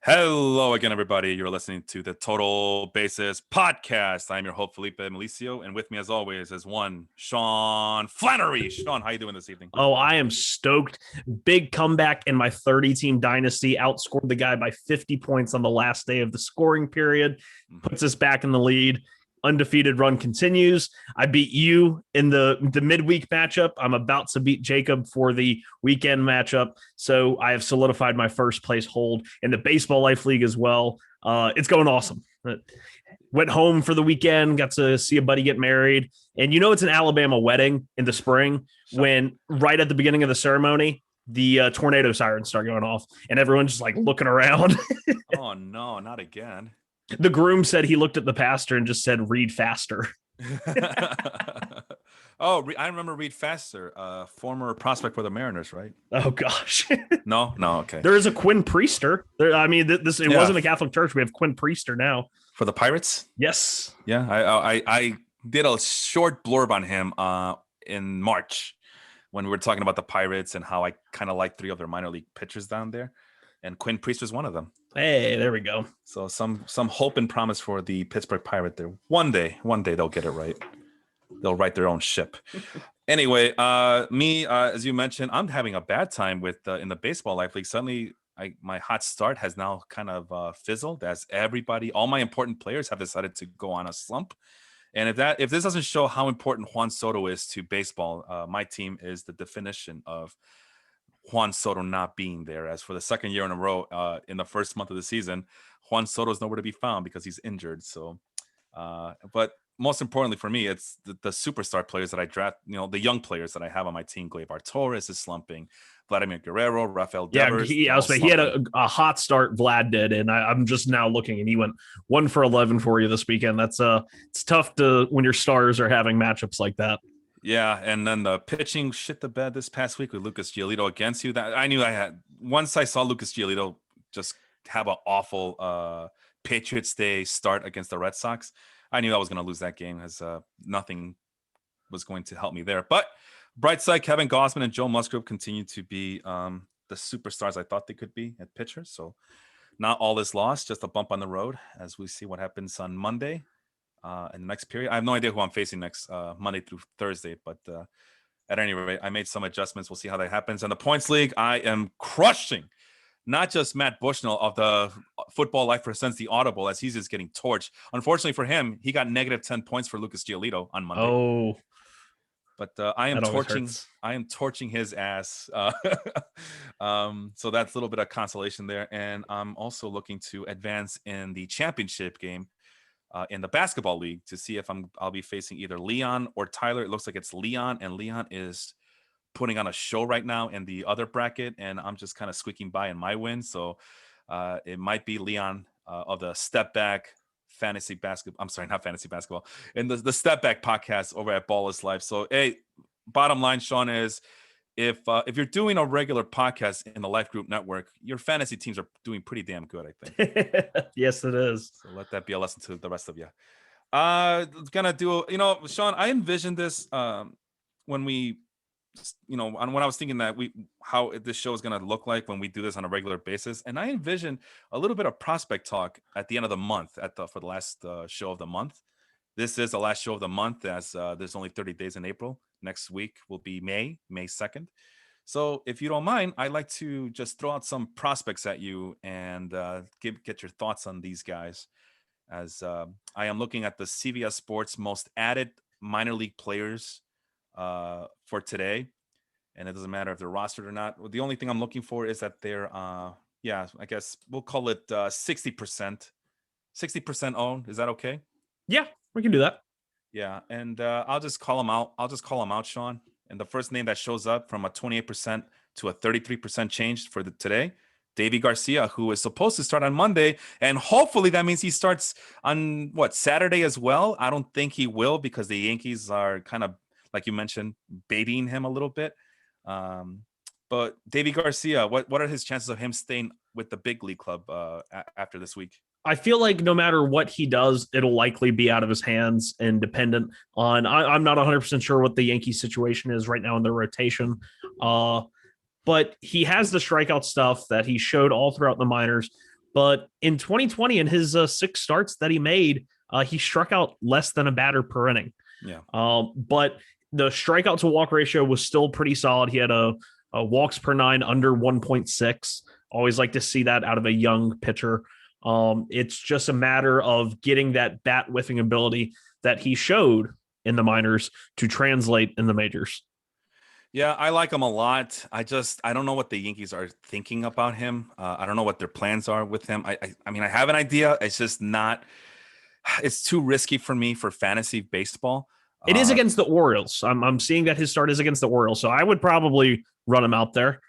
Hello again, everybody. You're listening to the Total Basis Podcast. I'm your host, Felipe Milicio, and with me, as always, is one Sean Flannery. Sean, how you doing this evening? Oh, I am stoked. Big comeback in my 30-team dynasty. Outscored the guy by 50 points on the last day of the scoring period. Puts us back in the lead. Undefeated run continues. I beat you in the midweek matchup. I'm about to beat Jacob for the weekend matchup. So I have solidified my first place hold in the Baseball Life League as well. It's going awesome. Went home for the weekend, got to see a buddy get married. And it's an Alabama wedding in the spring when right at the beginning of the ceremony, the tornado sirens start going off and everyone's just like looking around. Oh, no, not again. The groom said he looked at the pastor and just said, "Read faster." I remember Reed Faster, former prospect for the Mariners, right? Oh, gosh. No, okay. There is a Quinn Priester. It wasn't a Catholic church. We have Quinn Priester now. For the Pirates? Yes. Yeah, I did a short blurb on him in March when we were talking about the Pirates and how I kind of like three of their minor league pitchers down there. And Quinn Priester was one of them. Hey, there we go. So some hope and promise for the Pittsburgh Pirate there. One day they'll get it right. They'll write their own ship. Anyway, as you mentioned, I'm having a bad time with in the Baseball Life League. Suddenly, my hot start has now kind of fizzled as all my important players have decided to go on a slump. And if this doesn't show how important Juan Soto is to baseball, my team is the definition of Juan Soto not being there. As for the second year in a row, in the first month of the season, Juan Soto is nowhere to be found because he's injured. So, but most importantly for me, it's the superstar players that I draft. The young players that I have on my team. Gleyber Torres is slumping. Vladimir Guerrero, Rafael Devers. He had a hot start. Vlad did, and I'm just now looking, and he went 1 for 11 for you this weekend. That's it's tough when your stars are having matchups like that. Yeah, and then the pitching shit the bed this past week with Lucas Giolito against you. That I knew I had. Once I saw Lucas Giolito just have an awful Patriots Day start against the Red Sox, I knew I was going to lose that game as nothing was going to help me there. But bright side, Kevin Gausman and Joe Musgrove continue to be the superstars I thought they could be at pitcher. So not all is lost, just a bump on the road as we see what happens on Monday. In the next period. I have no idea who I'm facing next Monday through Thursday, but at any rate, I made some adjustments. We'll see how that happens. In the points league, I am crushing not just Matt Bushnell of the Football Life Presents the Audible, as he's just getting torched. Unfortunately for him, he got negative 10 points for Lucas Giolito on Monday. Oh, but I am torching his ass. So that's a little bit of consolation there. And I'm also looking to advance in the championship game. In the basketball league to see if I'll be facing either Leon or Tyler. It looks like it's Leon, and Leon is putting on a show right now in the other bracket, and I'm just kind of squeaking by in my win. So it might be Leon of the Step Back Fantasy Basketball. I'm sorry, not Fantasy Basketball. And the Step Back podcast over at Ball is Life. So hey, bottom line, Sean, is if you're doing a regular podcast in the Life Group Network, your fantasy teams are doing pretty damn good, I think. Yes, it is. So let that be a lesson to the rest of you. Gonna do, Sean, I envisioned this when we, when I was thinking that how this show is gonna look like when we do this on a regular basis, and I envisioned a little bit of prospect talk at the end of the month for the last show of the month. This is the last show of the month as there's only 30 days in April. Next week will be May 2nd. So if you don't mind, I'd like to just throw out some prospects at you and get your thoughts on these guys. As I am looking at the CVS Sports most added minor league players for today. And it doesn't matter if they're rostered or not. The only thing I'm looking for is that they're, I guess we'll call it 60% owned. Is that okay? Yeah, we can do that. Yeah, and I'll just call them out. Sean. And the first name that shows up from a 28% to a 33% change for today, Davey Garcia, who is supposed to start on Monday, and hopefully that means he starts on Saturday as well. I don't think he will because the Yankees are kind of, like you mentioned, babying him a little bit. But Davey Garcia, what are his chances of him staying with the big league club after this week? I feel like no matter what he does, it'll likely be out of his hands and dependent on, I'm not 100% sure what the Yankees situation is right now in their rotation. But he has the strikeout stuff that he showed all throughout the minors. But in 2020, in his 6 starts that he made, he struck out less than a batter per inning. Yeah. But the strikeout to walk ratio was still pretty solid. He had a walks per 9 under 1.6. Always like to see that out of a young pitcher. It's just a matter of getting that bat whiffing ability that he showed in the minors to translate in the majors. Yeah, I like him a lot. I don't know what the Yankees are thinking about him. I don't know what their plans are with him. I mean, I have an idea. It's just not. It's too risky for me for fantasy baseball. It is against the Orioles. I'm seeing that his start is against the Orioles, so I would probably run him out there.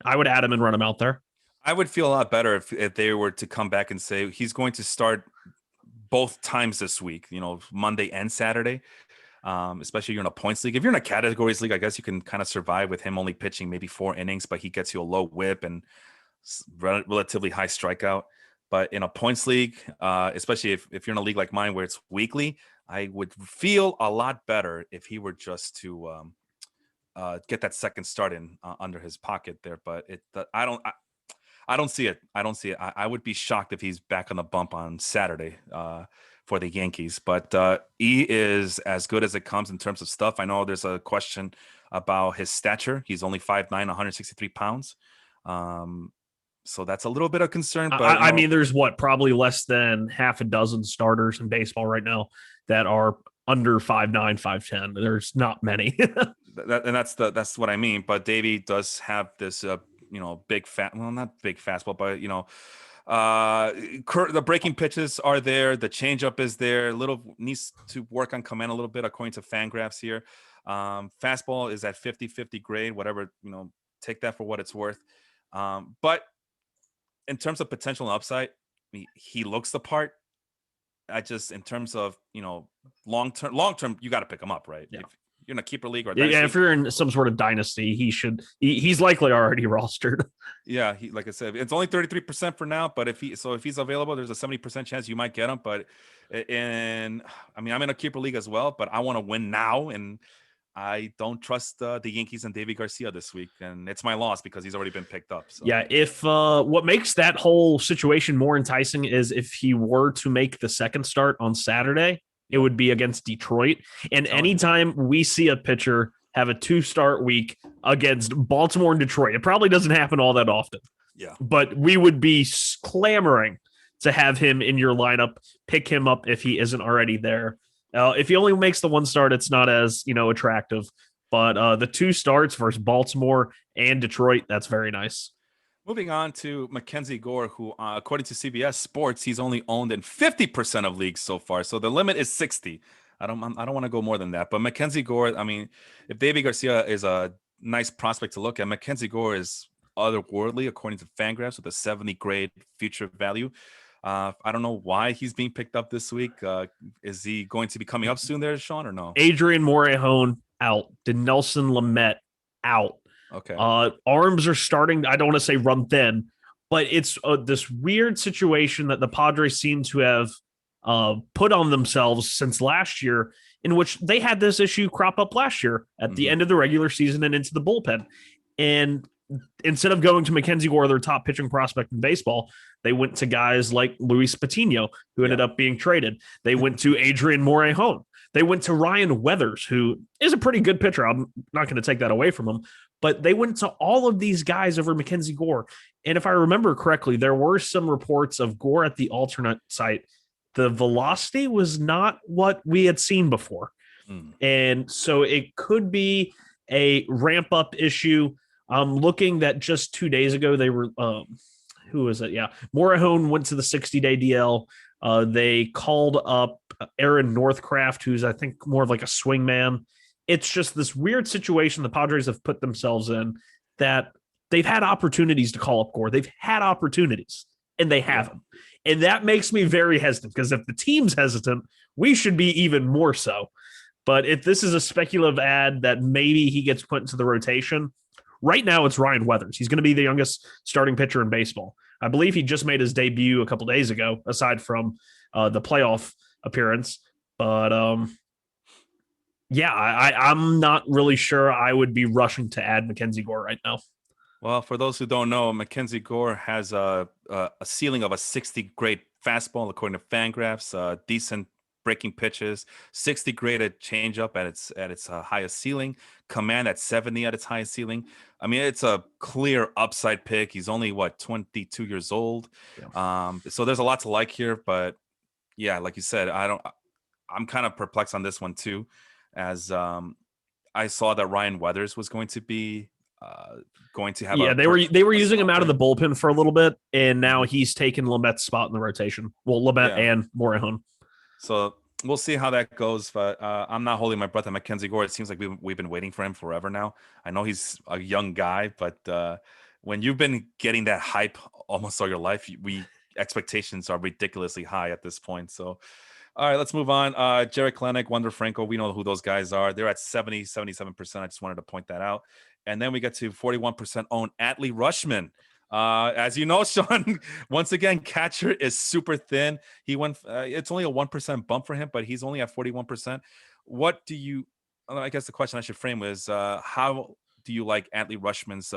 I would add him and run him out there. I would feel a lot better if they were to come back and say he's going to start both times this week, Monday and Saturday, especially if you're in a points league. If you're in a categories league, I guess you can kind of survive with him only pitching maybe 4 innings, but he gets you a low whip and relatively high strikeout. But in a points league, especially if you're in a league like mine where it's weekly, I would feel a lot better if he were just to get that second start in under his pocket there. But I don't see it. I would be shocked if he's back on the bump on Saturday for the Yankees. But he is as good as it comes in terms of stuff. I know there's a question about his stature. He's only 5'9", 163 pounds. So that's a little bit of concern. But I mean, there's probably less than half a dozen starters in baseball right now that are under 5'9", 5'10". There's not many. That's what I mean. But Davey does have this big not big fastball, but the breaking pitches are there. The changeup is there. Needs to work on command a little bit, according to Fangraphs here. Fastball is at 50-50 grade, whatever, take that for what it's worth. But in terms of potential and upside, he looks the part. In terms of, long term, you got to pick him up, right? Yeah. If you're in a keeper league or if you're in some sort of dynasty, he's likely already rostered. Yeah, like I said, it's only 33% for now, but if he's available, there's a 70% chance you might get him. But I'm in a keeper league as well, but I want to win now, and I don't trust the Yankees and Davey Garcia this week, and it's my loss because he's already been picked up. So. Yeah, if what makes that whole situation more enticing is if he were to make the second start on Saturday, it would be against Detroit. And anytime we see a pitcher have a 2-start week against Baltimore and Detroit, it probably doesn't happen all that often. Yeah. But we would be clamoring to have him in your lineup, pick him up if he isn't already there. If he only makes the 1 start, it's not as, attractive. But the 2 starts versus Baltimore and Detroit, that's very nice. Moving on to Mackenzie Gore, who, according to CBS Sports, he's only owned in 50% of leagues so far. So the limit is 60. I don't want to go more than that. But Mackenzie Gore, I mean, if Davey Garcia is a nice prospect to look at, Mackenzie Gore is otherworldly, according to Fangraphs, with a 70 grade future value. I don't know why he's being picked up this week. Is he going to be coming up soon there, Sean, or no? Adrian Morejon out. Dinelson Lamet out. Okay. Arms are starting, I don't want to say run thin, but it's this weird situation that the Padres seem to have put on themselves since last year, in which they had this issue crop up last year at the end of the regular season and into the bullpen. And instead of going to Mackenzie Gore, their top pitching prospect in baseball, they went to guys like Luis Patino, who ended up being traded. They went to Adrian Morejon. They went to Ryan Weathers, who is a pretty good pitcher. I'm not going to take that away from him. But they went to all of these guys over Mackenzie Gore. And if I remember correctly, there were some reports of Gore at the alternate site. The velocity was not what we had seen before. And so it could be a ramp-up issue. I'm looking that just 2 days ago, they were who was it? Yeah. Morejon went to the 60-day DL. They called up Aaron Northcraft, who's, I think, more of like a swing man. It's just this weird situation the Padres have put themselves in, that they've had opportunities to call up Gore. They've had opportunities, and they haven't. And that makes me very hesitant, because if the team's hesitant, we should be even more so. But if this is a speculative ad that maybe he gets put into the rotation, right now it's Ryan Weathers. He's going to be the youngest starting pitcher in baseball. I believe he just made his debut a couple days ago, aside from the playoff appearance. But I'm not really sure I would be rushing to add Mackenzie Gore right now. Well, for those who don't know, Mackenzie Gore has a ceiling of a 60 grade fastball, according to Fangraphs. Decent breaking pitches, 60 graded changeup at its highest ceiling, command at 70 at its highest ceiling. I mean, it's a clear upside pick. He's only 22 years old. Yeah. So there's a lot to like here, but yeah, like you said, I'm kind of perplexed on this one too, as I saw that Ryan Weathers was going to be going to have they were using him out of the there. bullpen for a little bit, and now he's taken Lamet's spot in the rotation. Well, Lamet and Morejon. So we'll see how that goes, but I'm not holding my breath on Mackenzie Gore. It seems like we've been waiting for him forever now. I know he's a young guy, but when you've been getting that hype almost all your life, expectations are ridiculously high at this point. So, all right, let's move on. Jarek Klenek, Wander Franco, we know who those guys are. They're at 77%. I just wanted to point that out. And then we get to 41% owned Atlee Rushman. As you know, Sean, once again, catcher is super thin. He went. It's only a 1% bump for him, but he's only at 41%. What do you? I guess the question I should frame is, how do you like Atlee Rushman's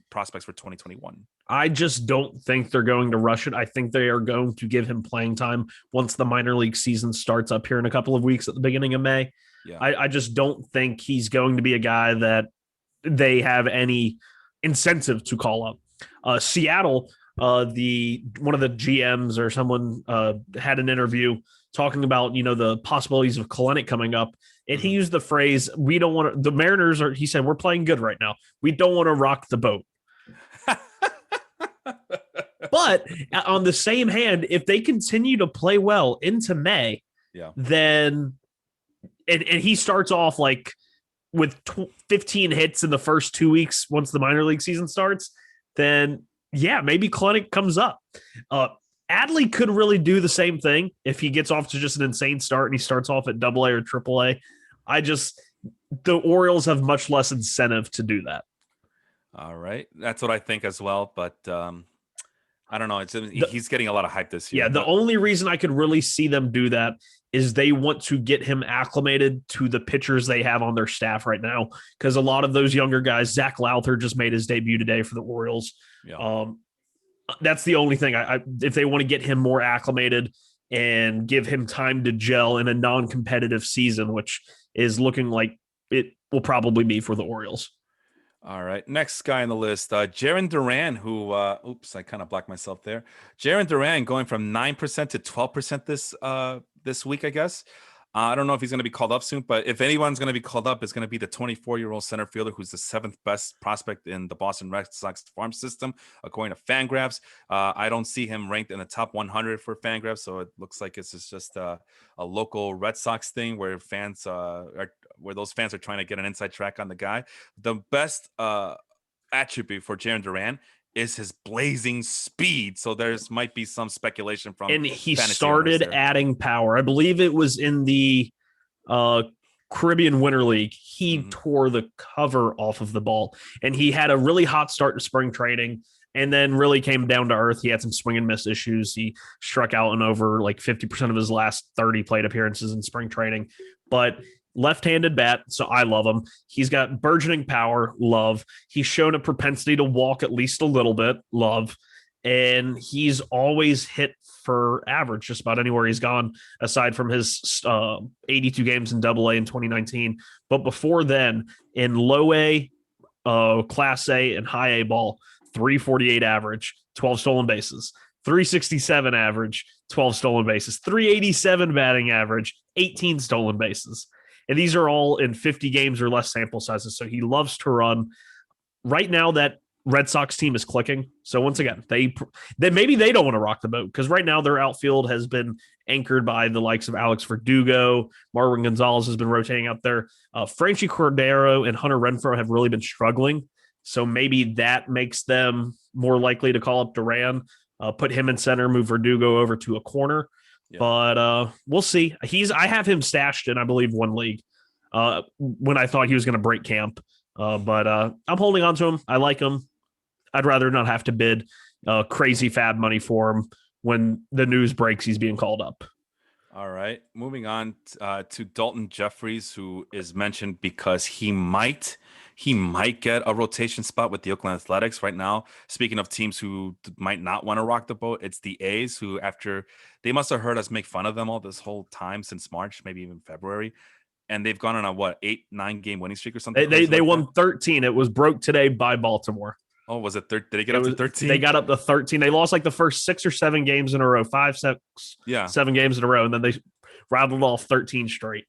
prospects for 2021? I just don't think they're going to rush it. I think they are going to give him playing time once the minor league season starts up here in a couple of weeks at the beginning of May. Yeah. I just don't think he's going to be a guy that they have any incentive to call up. Seattle, one of the GMs or someone had an interview talking about, the possibilities of Kalenic coming up. And he used the phrase, we don't want to, the Mariners are, he said, we're playing good right now. We don't want to rock the boat. But on the same hand, if they continue to play well into May, then, and he starts off like with 15 hits in the first 2 weeks once the minor league season starts, then maybe Kalenic comes up. Atlee could really do the same thing if he gets off to just an insane start and he starts off at AA or AAA. The Orioles have much less incentive to do that. All right. That's what I think as well. But I don't know. He's getting a lot of hype this year. Yeah, the only reason I could really see them do that is they want to get him acclimated to the pitchers they have on their staff right now. Because a lot of those younger guys, Zach Lowther just made his debut today for the Orioles. Yeah. That's the only thing. If they want to get him more acclimated and give him time to gel in a non-competitive season, which is looking like it will probably be for the Orioles. All right. Next guy on the list, Jaren Duran, who, I kind of blocked myself there. Jaren Duran going from 9% to 12% this week, I guess. I don't know if he's going to be called up soon, but if anyone's going to be called up, it's going to be the 24-year-old center fielder who's the 7th best prospect in the Boston Red Sox farm system, according to Fangraphs. I don't see him ranked in the top 100 for Fangraphs, so it looks like it's just a local Red Sox thing where those fans are trying to get an inside track on the guy. The best attribute for Jaren Duran is his blazing speed. So might be some speculation from. And he started adding power. I believe it was in the Caribbean Winter League. He tore the cover off of the ball, and he had a really hot start to spring training, and then really came down to earth. He had some swing and miss issues. He struck out in over like 50% of his last 30 plate appearances in spring training, but left-handed bat, so I love him. He's got burgeoning power, love. He's shown a propensity to walk at least a little bit, love. And he's always hit for average just about anywhere he's gone, aside from his 82 games in AA in 2019. But before then, in low A, Class A, and high A ball, 348 average, 12 stolen bases. 367 average, 12 stolen bases. 387 batting average, 18 stolen bases. And these are all in 50 games or less sample sizes. So he loves to run. Right now, that Red Sox team is clicking. So once again, maybe they don't want to rock the boat because right now their outfield has been anchored by the likes of Alex Verdugo. Marwin Gonzalez has been rotating out there. Franchy Cordero and Hunter Renfroe have really been struggling. So maybe that makes them more likely to call up Duran, put him in center, move Verdugo over to a corner. Yeah. But we'll see. I have him stashed in, I believe, one league when I thought he was going to break camp. But I'm holding on to him. I like him. I'd rather not have to bid crazy fab money for him when the news breaks he's being called up. All right. Moving on to Dalton Jeffries, who is mentioned because he might he might get a rotation spot with the Oakland Athletics right now. Speaking of teams who might not want to rock the boat, it's the A's who, after they must have heard us make fun of them all this whole time since March, maybe even February. And they've gone on a 8-9 game winning streak or something. They won 13. It was broke today by Baltimore. Oh, was it? Did they get up to 13? They got up to 13. They lost like the first 6 or 7 games in a row, 7 games in a row, and then they rattled off 13 straight.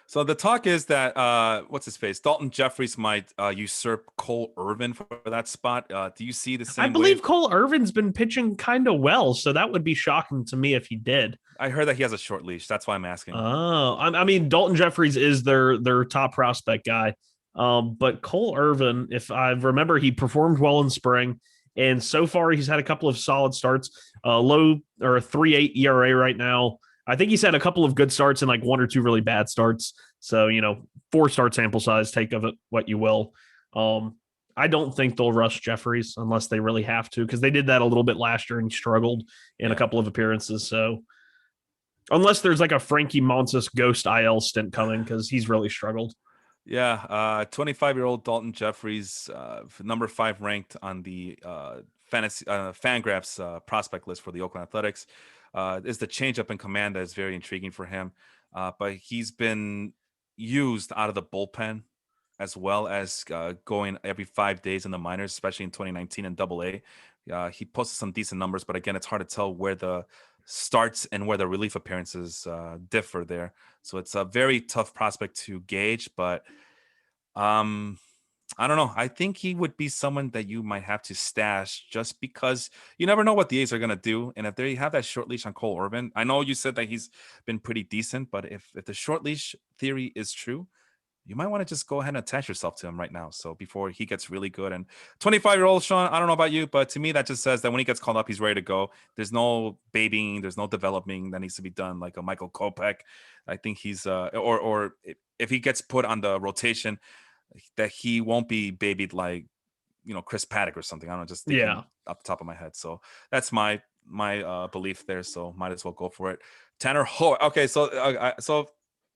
So the talk is that what's his face? Dalton Jeffries might usurp Cole Irvin for that spot. Do you see the same? I believe Cole Irvin's been pitching kind of well, so that would be shocking to me if he did. I heard that he has a short leash. That's why I'm asking. Oh, I mean, Dalton Jeffries is their top prospect guy. But Cole Irvin, if I remember, he performed well in spring, and so far he's had a couple of solid starts. Low or 3.8 ERA right now. I think he's had a couple of good starts and like 1 or 2 really bad starts. So 4-start sample size. Take of it what you will. I don't think they'll rush Jeffries unless they really have to, because they did that a little bit last year and he struggled in a couple of appearances. So unless there's like a Frankie Montas ghost IL stint coming, because he's really struggled. Yeah, 25-year-old Dalton Jeffries, number 5 ranked on the Fangraphs prospect list for the Oakland Athletics. Is the changeup in command that is very intriguing for him. But he's been used out of the bullpen as well as going every 5 days in the minors, especially in 2019 in AA. He posted some decent numbers, but again, it's hard to tell where the starts and where the relief appearances differ there. So it's a very tough prospect to gauge, but I don't know. I think he would be someone that you might have to stash just because you never know what the A's are going to do. And if they have that short leash on Cole Irvin, I know you said that he's been pretty decent, but if the short leash theory is true, you might want to just go ahead and attach yourself to him right now. So before he gets really good. And 25-year-old Sean, I don't know about you, but to me, that just says that when he gets called up, he's ready to go. There's no babying. There's no developing that needs to be done like a Michael Kopech. I think he's or if he gets put on the rotation, that he won't be babied like, Chris Paddock or something. I don't know, just thinking off the top of my head. So that's my belief there. So might as well go for it. Tanner Hoek. Okay, so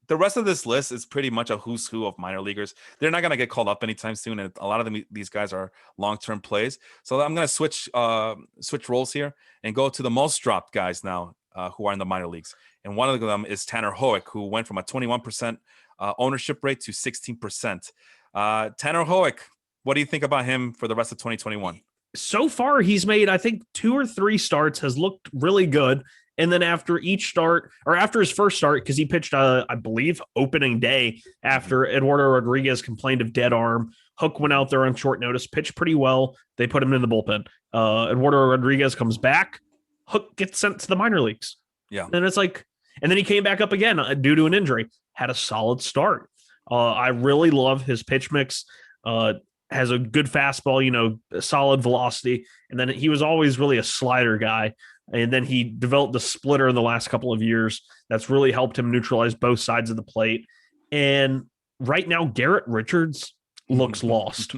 the rest of this list is pretty much a who's who of minor leaguers. They're not going to get called up anytime soon, and a lot of these guys are long-term plays. So I'm going to switch roles here and go to the most dropped guys now who are in the minor leagues. And one of them is Tanner Hoek, who went from a 21% ownership rate to 16%. Tanner Hoek, what do you think about him for the rest of 2021? So far, he's made, I think, 2 or 3 starts, has looked really good. And then after each start, or after his first start, because he pitched, I believe, opening day after Eduardo Rodriguez complained of dead arm, Hoek went out there on short notice, pitched pretty well. They put him in the bullpen. Eduardo Rodriguez comes back. Hoek gets sent to the minor leagues. Yeah. And it's like, and then he came back up again due to an injury. Had a solid start. I really love his pitch mix. Has a good fastball, a solid velocity. And then he was always really a slider guy. And then he developed the splitter in the last couple of years. That's really helped him neutralize both sides of the plate. And right now, Garrett Richards looks lost.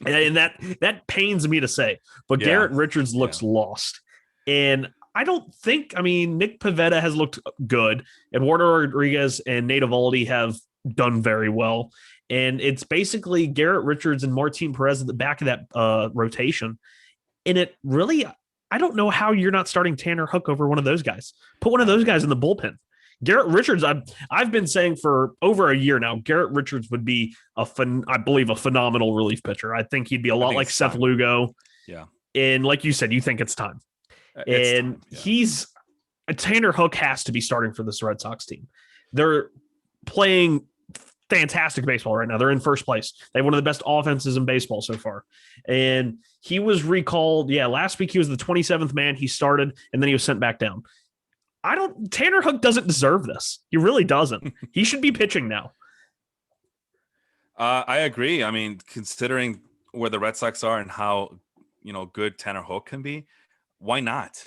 And that pains me to say, but Garrett Richards looks lost. And I don't think, Nick Pivetta has looked good. Eduardo Rodriguez and Nate Eovaldi have done very well. And it's basically Garrett Richards and Martin Perez at the back of that rotation. And it really, I don't know how you're not starting Tanner Hoek over one of those guys. Put one of those guys in the bullpen. Garrett Richards, I've been saying for over a year now, Garrett Richards would be I believe a phenomenal relief pitcher. I think he'd be a lot like Seth Lugo. Yeah. And like you said, you think it's time. Tanner Hoek has to be starting for this Red Sox team. They're playing fantastic baseball right now. They're in first place. They have one of the best offenses in baseball so far. And he was recalled. Yeah, last week he was the 27th man. He started, and then he was sent back down. Tanner Hoek doesn't deserve this. He really doesn't. He should be pitching now. I agree. Considering where the Red Sox are and how, good Tanner Hoek can be, why not?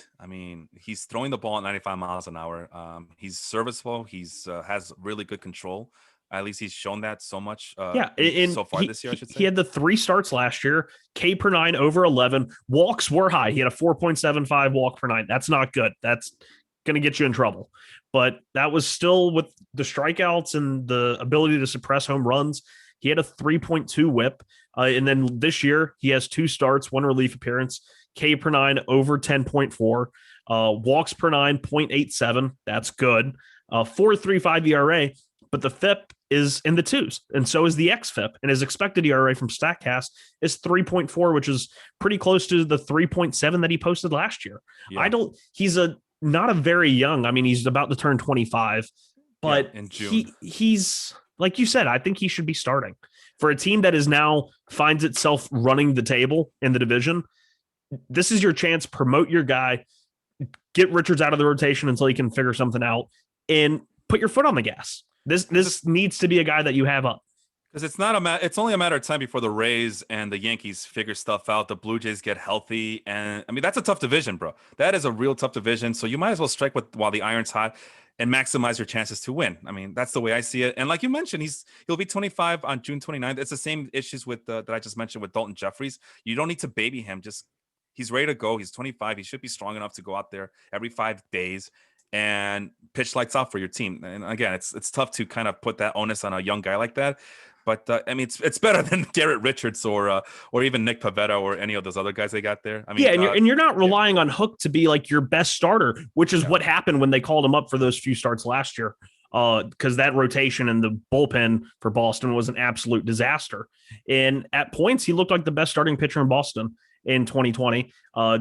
He's throwing the ball at 95 miles an hour. He's serviceable. He's has really good control. At least he's shown that so much so far this year, I should say. He had the 3 starts last year, K per 9 over 11. Walks were high. He had a 4.75 walk per 9. That's not good. That's going to get you in trouble. But that was still with the strikeouts and the ability to suppress home runs. He had a 3.2 whip. And then this year, he has 2 starts, 1 relief appearance, K per 9 over 10.4, walks per 9, 0.87. That's good. 4.35 ERA, but the FIP is in the 2s, and so is the xFIP, and his expected ERA from StatCast is 3.4, which is pretty close to the 3.7 that he posted last year. Yeah. He's not a very young. I mean, he's about to turn 25, but in June. He's like you said, I think he should be starting for a team that is now finds itself running the table in the division. This is your chance. Promote your guy, get Richards out of the rotation until he can figure something out, and put your foot on the gas. This needs to be a guy that you have up. Because it's only a matter of time before the Rays and the Yankees figure stuff out. The Blue Jays get healthy, and I mean that's a tough division, bro. That is a real tough division. So you might as well strike while the iron's hot and maximize your chances to win. I mean that's the way I see it. And like you mentioned, he'll be 25 on June 29th. It's the same issues with that I just mentioned with Dalton Jeffries. You don't need to baby him. He's ready to go. He's 25. He should be strong enough to go out there every 5 days and pitch lights out for your team. And again, it's tough to kind of put that onus on a young guy like that. But I mean, it's better than Garrett Richards or even Nick Pivetta or any of those other guys they got there. I mean, yeah, and you're not relying on Hoek to be like your best starter, which is what happened when they called him up for those few starts last year. Because that rotation and the bullpen for Boston was an absolute disaster. And at points, he looked like the best starting pitcher in Boston in 2020.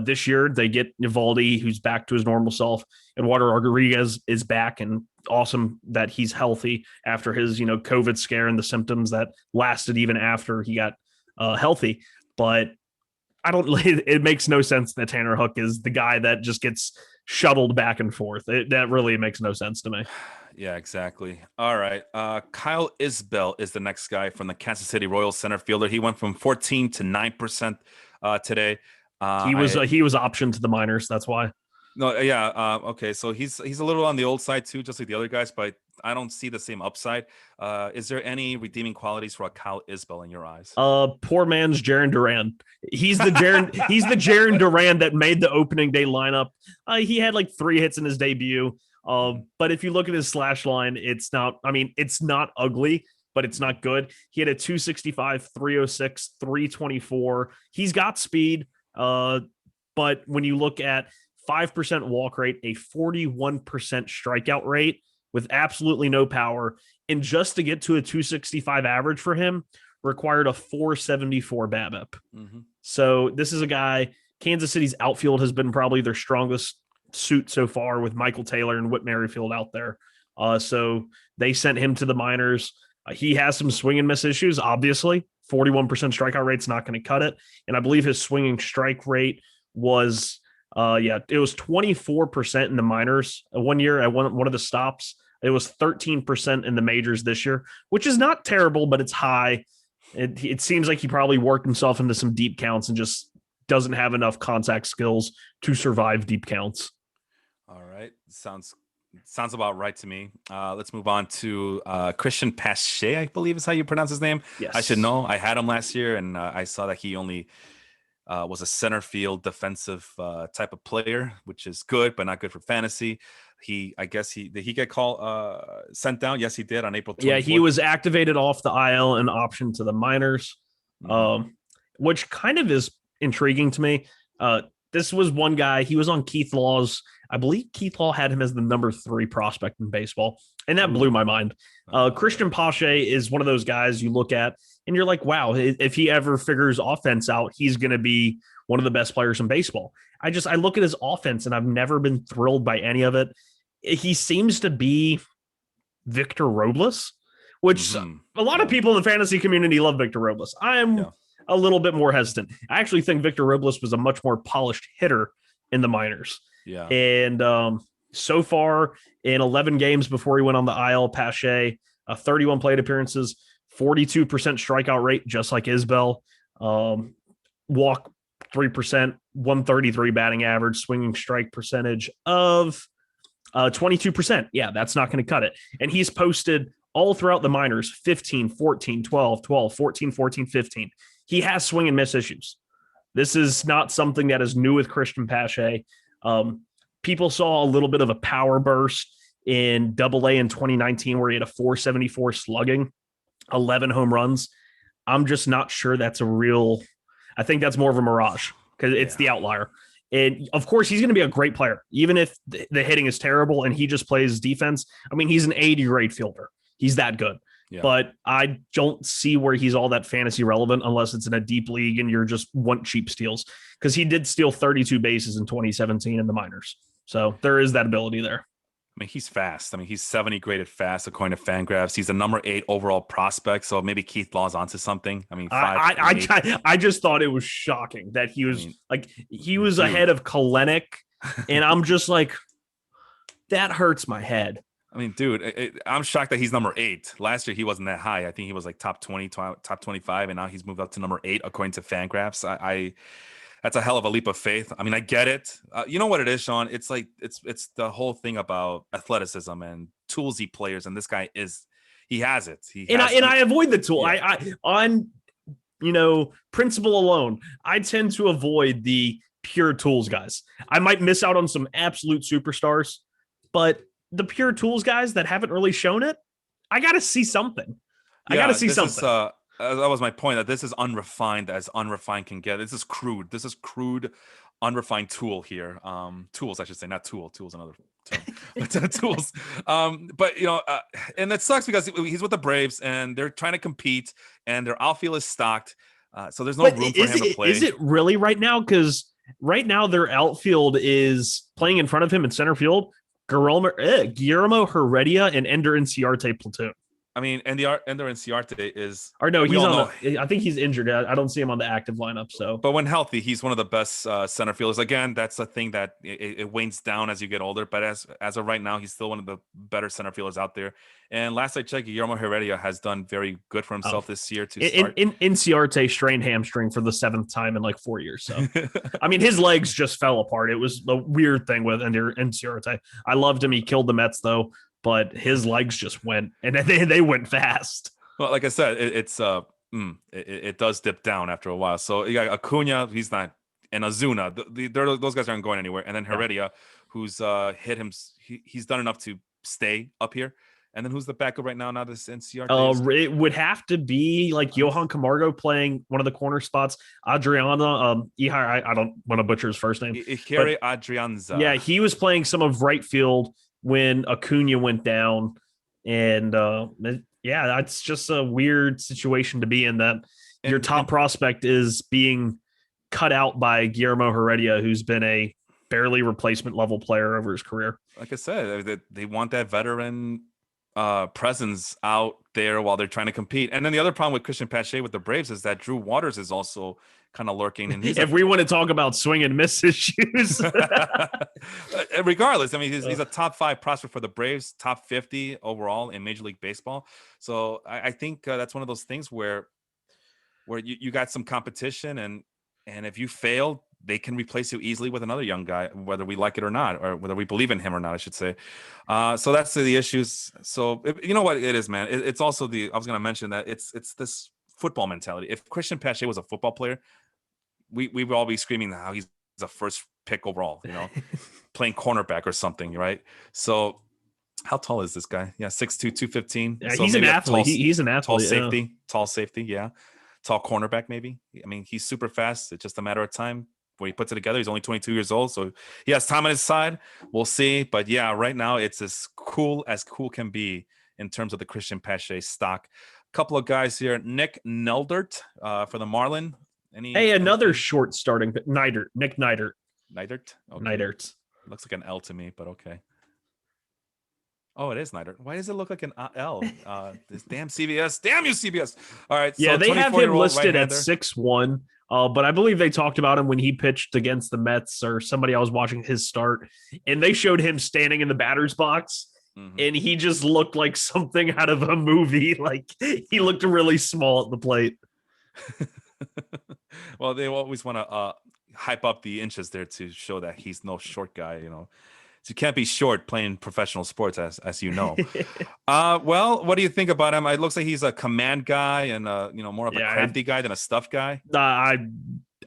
This year, they get Eovaldi, who's back to his normal self. Eduardo Rodriguez is back, and awesome that he's healthy after his, COVID scare and the symptoms that lasted even after he got healthy. But it makes no sense that Tanner Hoek is the guy that just gets shuttled back and forth. That really makes no sense to me. Yeah, exactly. All right. Kyle Isbell is the next guy from the Kansas City Royals center fielder. He went from 14 to 9% today. He was optioned to the minors. That's why. No, yeah. Okay, so he's a little on the old side too, just like the other guys, but I don't see the same upside. Is there any redeeming qualities for a Kyle Isbell in your eyes? Poor man's Jaren Duran. He's the Jaren Duran that made the opening day lineup. He had like 3 hits in his debut. But if you look at his slash line, it's not ugly, but it's not good. He had a 265, 306, 324. He's got speed. But when you look at 5% walk rate, a 41% strikeout rate with absolutely no power, and just to get to a 265 average for him required a 474 BABIP. Mm-hmm. So this is a guy, Kansas City's outfield has been probably their strongest suit so far with Michael Taylor and Whit Merrifield out there. So they sent him to the minors. He has some swing and miss issues, obviously. 41% strikeout rate's not going to cut it. And I believe his swinging strike rate was, it was 24% in the minors one year at one of the stops. It was 13% in the majors this year, which is not terrible, but it's high. It seems like he probably worked himself into some deep counts and just doesn't have enough contact skills to survive deep counts. All right. Sounds about right to me. Let's move on to Christian Pache, I believe is how you pronounce his name. Yes. I should know. I had him last year, and I saw that he only was a center field defensive type of player, which is good, but not good for fantasy. Did he get sent down? Yes, he did on April 24th. Yeah, he was activated off the IL and optioned to the minors, which kind of is intriguing to me. This was one guy, he was on Keith Law's, I believe Keith Law had him as the number 3 prospect in baseball, and that blew my mind. Christian Pache is one of those guys you look at and you're like, wow, if he ever figures offense out, he's going to be one of the best players in baseball. I look at his offense and I've never been thrilled by any of it. He seems to be Victor Robles, which a lot of people in the fantasy community love Victor Robles. I'm a little bit more hesitant. I actually think Victor Robles was a much more polished hitter in the minors. Yeah. And so far in 11 games before he went on the IL, Pache, 31 plate appearances, 42% strikeout rate, just like Isbell, walk 3%, 133 batting average, swinging strike percentage of 22%. Yeah, that's not going to cut it. And he's posted all throughout the minors, 15, 14, 12, 12, 14, 14, 15. He has swing and miss issues. This is not something that is new with Christian Pache. People saw a little bit of a power burst in Double-A in 2019 where he had a 474 slugging. 11 home runs. I'm just not sure that's a real. I think that's more of a mirage because it's the outlier. And of course, he's going to be a great player, even if the hitting is terrible and he just plays defense. I mean, he's an 80 grade fielder. He's that good. Yeah. But I don't see where he's all that fantasy relevant unless it's in a deep league and you're just want cheap steals, because he did steal 32 bases in 2017 in the minors. So there is that ability there. I mean, he's fast. I mean, he's 70 graded fast according to Fangraphs. He's a number 8 overall prospect. So maybe Keith Law's onto something. I mean, I just thought it was shocking that he was he was ahead of Kalenic, and I'm just like, that hurts my head. I mean, dude, I'm shocked that he's number 8. Last year, he wasn't that high. I think he was like top 20, top 25, and now he's moved up to number 8 according to Fangraphs. That's a hell of a leap of faith. I mean, I get it. You know what it is, Sean? It's like it's the whole thing about athleticism and toolsy players, and this guy has it. I avoid the tool. Yeah. I on principle alone, I tend to avoid the pure tools guys. I might miss out on some absolute superstars, but the pure tools guys that haven't really shown it, I got to see something. That was my point, that this is unrefined as unrefined can get. This is crude. This is crude, unrefined tool here. Tools, I should say, not tool. Tool's another term. But tools. But and that sucks because he's with the Braves and they're trying to compete and their outfield is stocked. So there's no room for him to play. Is it really right now? Because right now their outfield is playing in front of him in center field. Guillermo Heredia and Ender Inciarte platoon. I mean, Ender Inciarte is... Or no, I think he's injured. I don't see him on the active lineup. So, but when healthy, he's one of the best center fielders. Again, that's a thing that it wanes down as you get older. But as of right now, he's still one of the better center fielders out there. And last I checked, Guillermo Heredia has done very good for himself this year. Inciarte strained hamstring for the 7th time in like 4 years. So, I mean, his legs just fell apart. It was the weird thing with Ender Inciarte. I loved him. He killed the Mets, though. But his legs just went, and they went fast. Well, like I said, it does dip down after a while. So you got Acuna, he's not, and Ozuna. Those guys aren't going anywhere. And then Heredia, who's hit him, he's done enough to stay up here. And then who's the backup right now? Now this NCR. It would have to be like Johan Camargo playing one of the corner spots. Adriana, I don't want to butcher his first name. Adrianza. Yeah, he was playing some of right field when Acuna went down, and that's just a weird situation to be in, that your top prospect is being cut out by Guillermo Heredia, who's been a barely replacement level player over his career. Like I said, they want that veteran presence out there while they're trying to compete. And then the other problem with Christian Pache with the Braves is that Drew Waters is also kind of lurking. And if we want to talk about swing and miss issues, regardless, I mean, he's a top 5 prospect for the Braves, top 50 overall in Major League Baseball. So I think that's one of those things where you got some competition, and if you fail, they can replace you easily with another young guy, whether we like it or not, or whether we believe in him or not, I should say. So that's the issues. So you know what it is, man. It's also I was going to mention that it's this football mentality. If Christian Pache was a football player, we would all be screaming how he's a first pick overall, playing cornerback or something, right? So how tall is this guy? Yeah, 6'2", 215. Yeah, so he's an athlete. He's an athlete. Tall safety, yeah. Tall cornerback, maybe. I mean, he's super fast. It's just a matter of time when he puts it together. He's only 22 years old, so he has time on his side. We'll see. But yeah, right now it's as cool can be in terms of the Christian Pache stock. A couple of guys here. Nick Neidert for the Marlin. Another short starting, but Nick Neidert. Neidert? Okay. Neidert. Looks like an L to me, but okay. Oh, it is Neidert. Why does it look like an L? This damn CBS. Damn you, CBS. All right. Yeah, they have him listed at 6'1". But I believe they talked about him when he pitched against the Mets or somebody. I was watching his start, and they showed him standing in the batter's box, and he just looked like something out of a movie. Like, he looked really small at the plate. Well, they always want to hype up the inches there to show that he's no short guy, So you can't be short playing professional sports, as you know. Well, what do you think about him? It looks like he's a command guy and more of a crafty guy than a stuff guy. I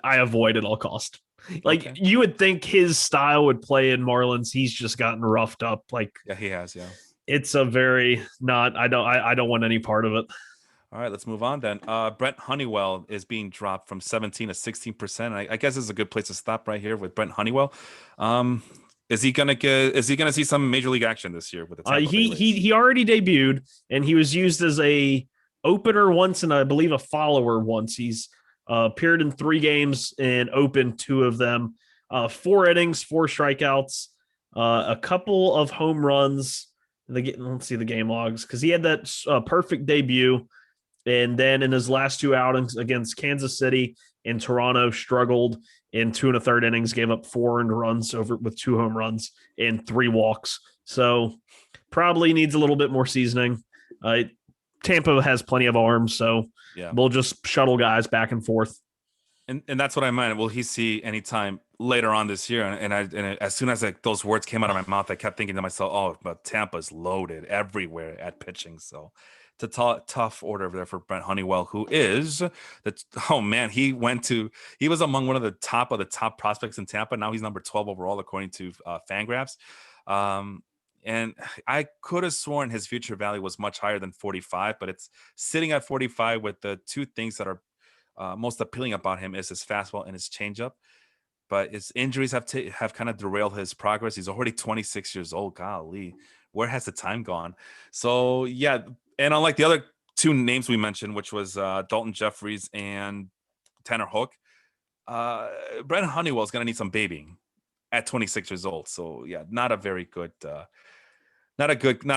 avoid at all cost. Like, you would think his style would play in Marlins. He's just gotten roughed up. Like, yeah, he has. Yeah, it's a very I don't want any part of it. All right, let's move on then. Brent Honeywell is being dropped from 17 to 16%. I guess this is a good place to stop right here with Brent Honeywell. Is he gonna see some major league action this year with the Tampa Bay Rays? He already debuted, and he was used as a opener once and I believe a follower once. He's appeared in 3 games and opened 2 of them. 4 innings, 4 strikeouts, a couple of home runs. Let's see the game logs, because he had that perfect debut. And then in his last 2 outings against Kansas City and Toronto, struggled in 2 1/3 innings, gave up 4 earned runs with 2 home runs and 3 walks. So probably needs a little bit more seasoning. Tampa has plenty of arms, so we'll just shuttle guys back and forth. And that's what I meant. Will he see anytime later on this year? And as soon as those words came out of my mouth, I kept thinking to myself, "Oh, but Tampa's loaded everywhere at pitching." So it's a tough order there for Brent Honeywell, who is he was among one of the top prospects in Tampa. Now he's number 12 overall according to Fangraphs. And I could have sworn his future value was much higher than 45, but it's sitting at 45 with the 2 things that are most appealing about him is his fastball and his changeup. But his injuries have kind of derailed his progress. He's already 26 years old. Golly, where has the time gone? So, yeah. And unlike the other 2 names we mentioned, which was Dalton Jeffries and Tanner Hoek, Brent Honeywell is going to need some babying at 26 years old. So, yeah, not a very good not a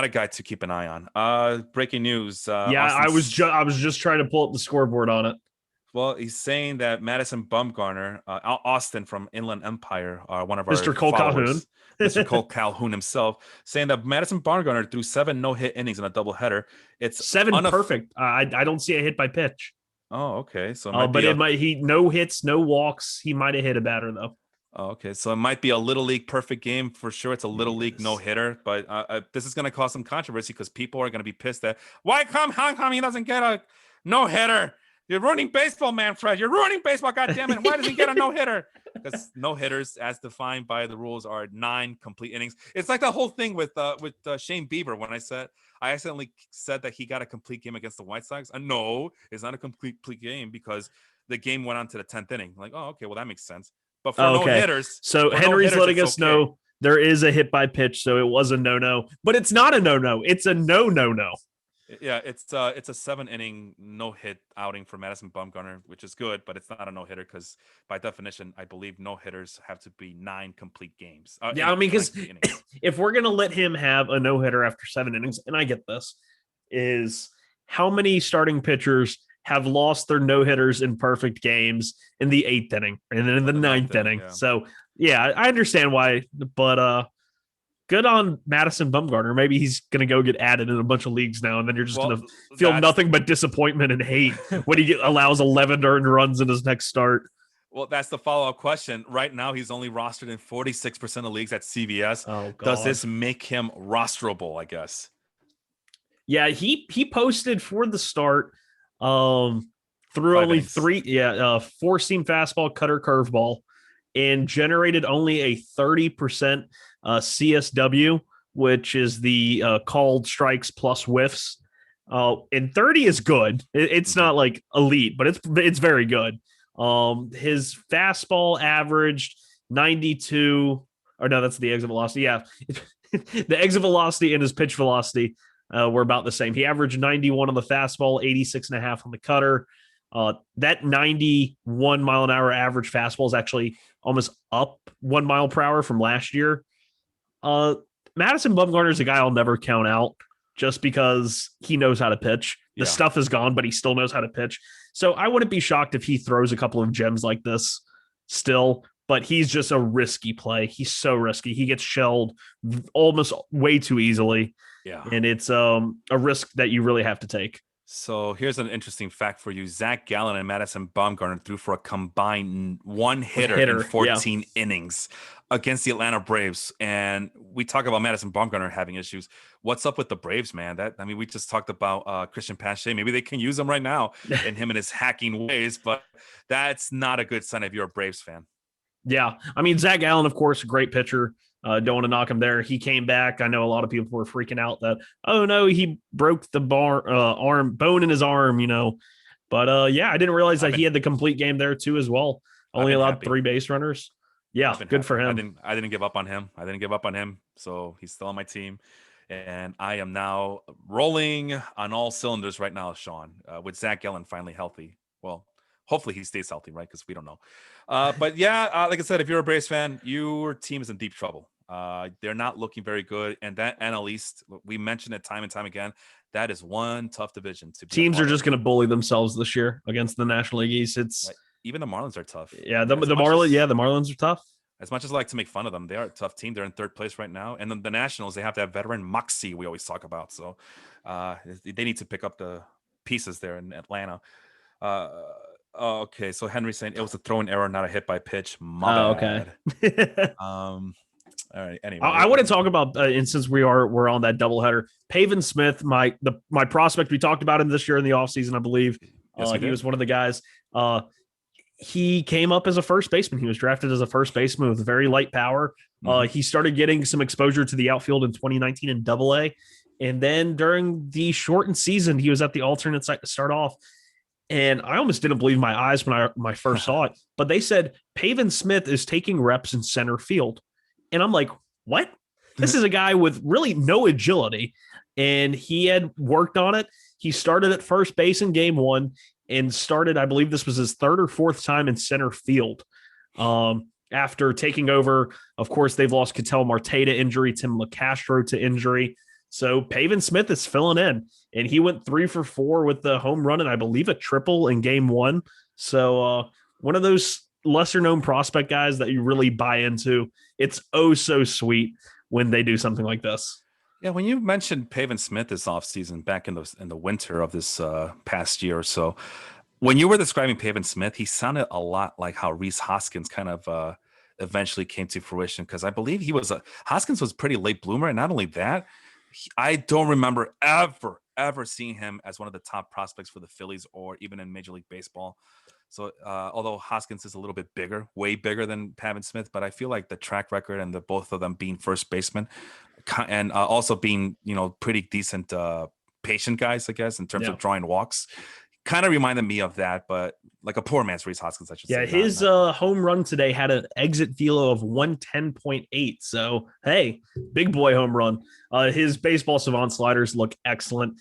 guy to keep an eye on. Breaking news. I was just trying to pull up the scoreboard on it. Well, he's saying that Madison Bumgarner, Austin from Inland Empire, one of our Mr. Cole followers, Calhoun, Mr. Cole Calhoun himself, saying that Madison Bumgarner threw 7 no-hit innings in a doubleheader. It's 7 perfect. I don't see a hit by pitch. Oh, okay. So, he no hits, no walks. He might have hit a batter though. Oh, okay. So it might be a little league perfect game for sure. It's a little league no hitter, but this is going to cause some controversy because people are going to be pissed at how come he doesn't get a no hitter? You're ruining baseball, Manfred. You're ruining baseball. God damn it. Why does he get a no hitter? Because no hitters, as defined by the rules, are 9 complete innings. It's like the whole thing with Shane Bieber when I accidentally said that he got a complete game against the White Sox. No, it's not a complete game because the game went on to the 10th inning. Like, oh, okay, well that makes sense. But for no hitters, so Henry's letting us know there is a hit by pitch, so it was a no-no, but it's not a no-no. It's a no-no-no. Yeah, it's a 7-inning no-hit outing for Madison Bumgarner, which is good, but it's not a no-hitter because by definition, I believe no-hitters have to be 9 complete games. Because if we're gonna let him have a no-hitter after 7 innings, and I get this, is how many starting pitchers have lost their no-hitters in perfect games in the 8th inning and then in the 9th inning. Yeah. So yeah, I understand why, but good on Madison Bumgarner. Maybe he's going to go get added in a bunch of leagues now, and then you're just going to feel nothing but disappointment and hate when he allows 11 earned runs in his next start. Well, that's the follow-up question. Right now, he's only rostered in 46% of leagues at CBS. Oh, God. Does this make him rosterable, I guess? Yeah, he posted for the start through 5 only innings. 4-seam fastball, cutter, curveball, and generated only a 30% CSW, which is the called strikes plus whiffs. And 30 is good. It's not like elite, but it's very good. His fastball averaged 92. Or no, that's the exit velocity. Yeah, the exit velocity and his pitch velocity were about the same. He averaged 91 on the fastball, 86.5 on the cutter. That 91 mile an hour average fastball is actually almost up 1 mile per hour from last year. Madison Bumgarner is a guy I'll never count out just because he knows how to pitch. The stuff is gone, but he still knows how to pitch. So I wouldn't be shocked if he throws a couple of gems like this still, but he's just a risky play. He's so risky. He gets shelled almost way too easily. Yeah. And it's a risk that you really have to take. So here's an interesting fact for you. Zach Gallen and Madison Bumgarner threw for a combined 1 hitter in 14 innings against the Atlanta Braves. And we talk about Madison Bumgarner having issues. What's up with the Braves, man? We just talked about Christian Pache. Maybe they can use him right now and him and his hacking ways, but that's not a good sign if you're a Braves fan. Yeah. I mean, Zach Gallen, of course, a great pitcher. Don't want to knock him there. He came back. I know a lot of people were freaking out that, oh no, he broke the arm bone in his arm, But yeah, I didn't realize that he had the complete game there too as well. Only allowed 3 base runners. Yeah, good for him. I didn't give up on him. So he's still on my team. And I am now rolling on all cylinders right now, Sean, with Zach Gallen finally healthy. Well, hopefully he stays healthy, right? Because we don't know. But yeah, like I said, if you're a Braves fan, your team is in deep trouble. They're not looking very good. And that NL East, we mentioned it time and time again, that is one tough division to be. Teams are just going to bully themselves this year against the National League East. It's even the Marlins are tough. Yeah, the Marlins are tough. As much as I like to make fun of them, they are a tough team. They're in 3rd place right now. And then the Nationals, they have that veteran Moxie we always talk about. So they need to pick up the pieces there in Atlanta. Okay, so Henry's saying it was a throwing error, not a hit by pitch. My bad. Okay. All right. Anyway, I want to talk about, and since we're on that doubleheader, Pavon Smith, my prospect. We talked about him this year in the offseason, I believe. Yes, he was one of the guys. He came up as a first baseman. He was drafted as a first baseman with very light power. He started getting some exposure to the outfield in 2019 in Double-A, and then during the shortened season, he was at the alternate site to start off. And I almost didn't believe my eyes when I first saw it. But they said Pavon Smith is taking reps in center field, and I'm like, what? This is a guy with really no agility, and he had worked on it. He started at first base in game 1. And started, I believe this was his 3rd or 4th time in center field. After taking over, of course, they've lost Ketel Marte to injury, Tim LaCastro to injury. So Pavon Smith is filling in, and he went 3 for 4 with the home run and I believe a triple in game 1. So one of those lesser known prospect guys that you really buy into. It's oh so sweet when they do something like this. Yeah, when you mentioned Pavon Smith this offseason back in the winter of this past year or so, when you were describing Pavon Smith, he sounded a lot like how Rhys Hoskins kind of eventually came to fruition, because I believe Hoskins was pretty late bloomer. And not only that, I don't remember ever seeing him as one of the top prospects for the Phillies or even in Major League Baseball. So although Hoskins is a little bit bigger, way bigger than Pavon Smith, but I feel like the track record and the both of them being first basemen and also being, pretty decent patient guys, I guess, in terms of drawing walks, kind of reminded me of that, but like a poor man's Rhys Hoskins, I should say. Yeah, his home run today had an exit velo of 110.8. So, hey, big boy home run. His baseball savant sliders look excellent.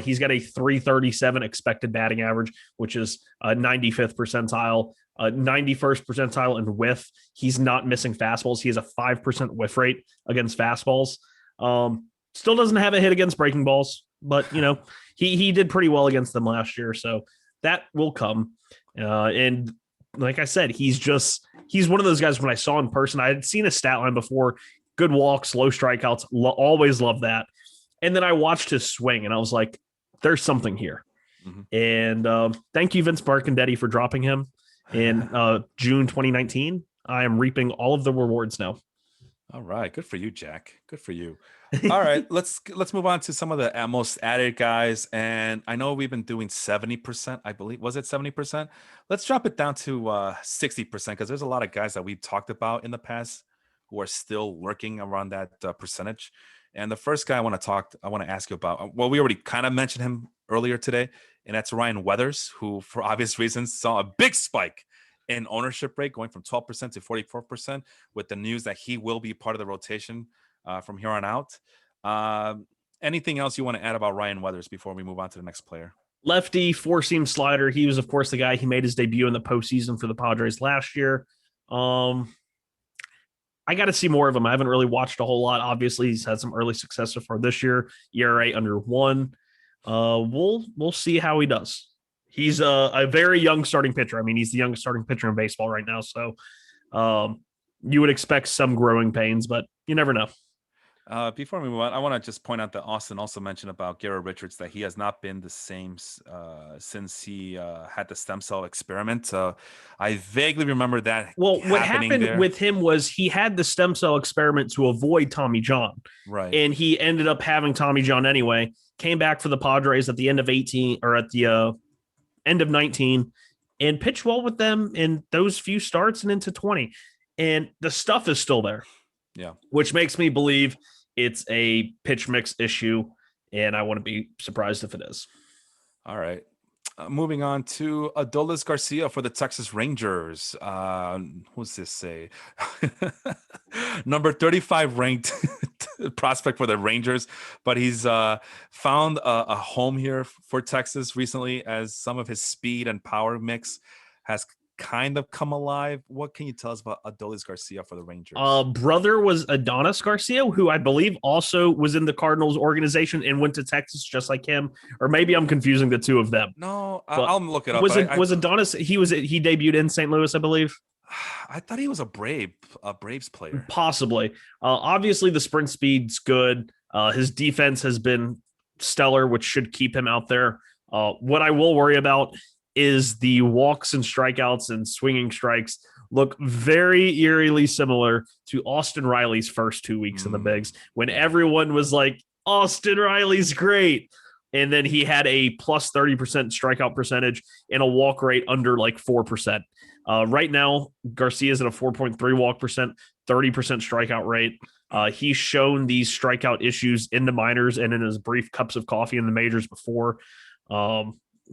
He's got a 337 expected batting average, which is 95th percentile, 91st percentile in whiff. He's not missing fastballs. He has a 5% whiff rate against fastballs. Still doesn't have a hit against breaking balls, but, he did pretty well against them last year. So that will come. And like I said, he's one of those guys. When I saw in person, I had seen a stat line before: good walks, low strikeouts. Always love that. And then I watched his swing, and I was like, "There's something here." Mm-hmm. And thank you, Vince Marcandetti, for dropping him in June 2019. I am reaping all of the rewards now. All right, good for you, Jack. Good for you. All right, let's move on to some of the most added guys. And I know we've been doing 70%, I believe. Was it 70%? Let's drop it down to 60%, because there's a lot of guys that we've talked about in the past who are still working around that percentage. And the first guy I want to ask you about, well, we already kind of mentioned him earlier today, and that's Ryan Weathers, who for obvious reasons saw a big spike in ownership rate going from 12% to 44% with the news that he will be part of the rotation from here on out. Anything else you want to add about Ryan Weathers before we move on to the next player? Lefty, four-seam slider. He was, of course, the guy. He made his debut in the postseason for the Padres last year. I got to see more of him. I haven't really watched a whole lot. Obviously, he's had some early success so far this year. ERA under 1. We'll see how he does. He's a very young starting pitcher. I mean, he's the youngest starting pitcher in baseball right now. So you would expect some growing pains, but you never know. Before we move on, I want to just point out that Austin also mentioned about Garrett Richards, that he has not been the same since he had the stem cell experiment. I vaguely remember that. Well, what happened with him was he had the stem cell experiment to avoid Tommy John. Right. And he ended up having Tommy John anyway, came back for the Padres at the end of 18 or at the end of 19 and pitched well with them in those few starts and into 20. And the stuff is still there. Yeah. which makes me believe it's a pitch mix issue, and I wouldn't be surprised if it is. All right. Moving on to Adolis Garcia for the Texas Rangers. Who's this say? Number 35 ranked prospect for the Rangers, but he's found a home here for Texas recently as some of his speed and power mix has kind of come alive. What can you tell us about Adolis Garcia for the Rangers? Brother was Adonis Garcia, who I believe also was in the Cardinals organization and went to Texas just like him. Or maybe I'm confusing the two of them. No, I'll look it up. Was Adonis? He debuted in St. Louis, I believe. I thought he was a Braves player. Possibly. Obviously, the sprint speed's good. His defense has been stellar, which should keep him out there. What I will worry about is the walks and strikeouts and swinging strikes look very eerily similar to Austin Riley's first 2 weeks in the bigs, when everyone was like, Austin Riley's great. And then he had a plus 30% strikeout percentage and a walk rate under like 4%. Right now, Garcia's at a 4.3 walk percent, 30% strikeout rate. He's shown these strikeout issues in the minors and in his brief cups of coffee in the majors before.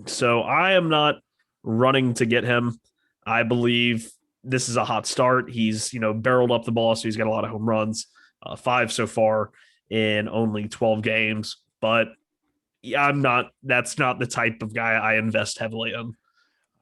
So I am not running to get him. I believe this is a hot start. He's, barreled up the ball, so he's got a lot of home runs, 5 so far in only 12 games. But yeah, that's not the type of guy I invest heavily in.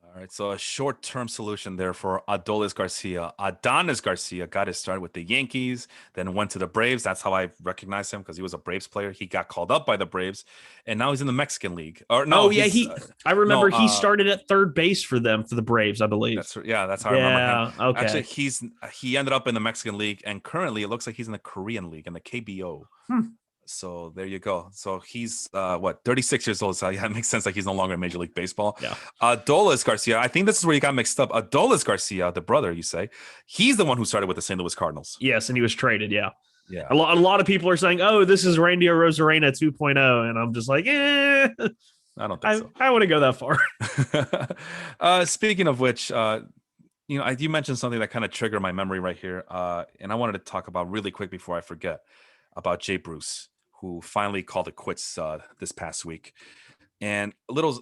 All right, so a short-term solution there for Adolis Garcia. Adonis Garcia got his start with the Yankees, then went to the Braves. That's how I recognize him, because he was a Braves player. He got called up by the Braves, and now he's in the Mexican League. I remember he started at third base for the Braves, I believe. That's how I remember him. Okay. Actually, he ended up in the Mexican League, and currently it looks like he's in the Korean League, in the KBO. So there you go. So he's 36 years old. So yeah, it makes sense like he's no longer in Major League Baseball. Yeah. Adolis Garcia, I think this is where you got mixed up. Adolis Garcia, the brother, you say, he's the one who started with the St. Louis Cardinals. Yes, and he was traded. Yeah. Yeah. A lot of people are saying, "Oh, this is Randy Arozarena 2.0," and I'm just like, I don't think so. I wouldn't go that far. Speaking of which, you mentioned something that kind of triggered my memory right here, and I wanted to talk about really quick before I forget about Jay Bruce, who finally called it quits this past week. And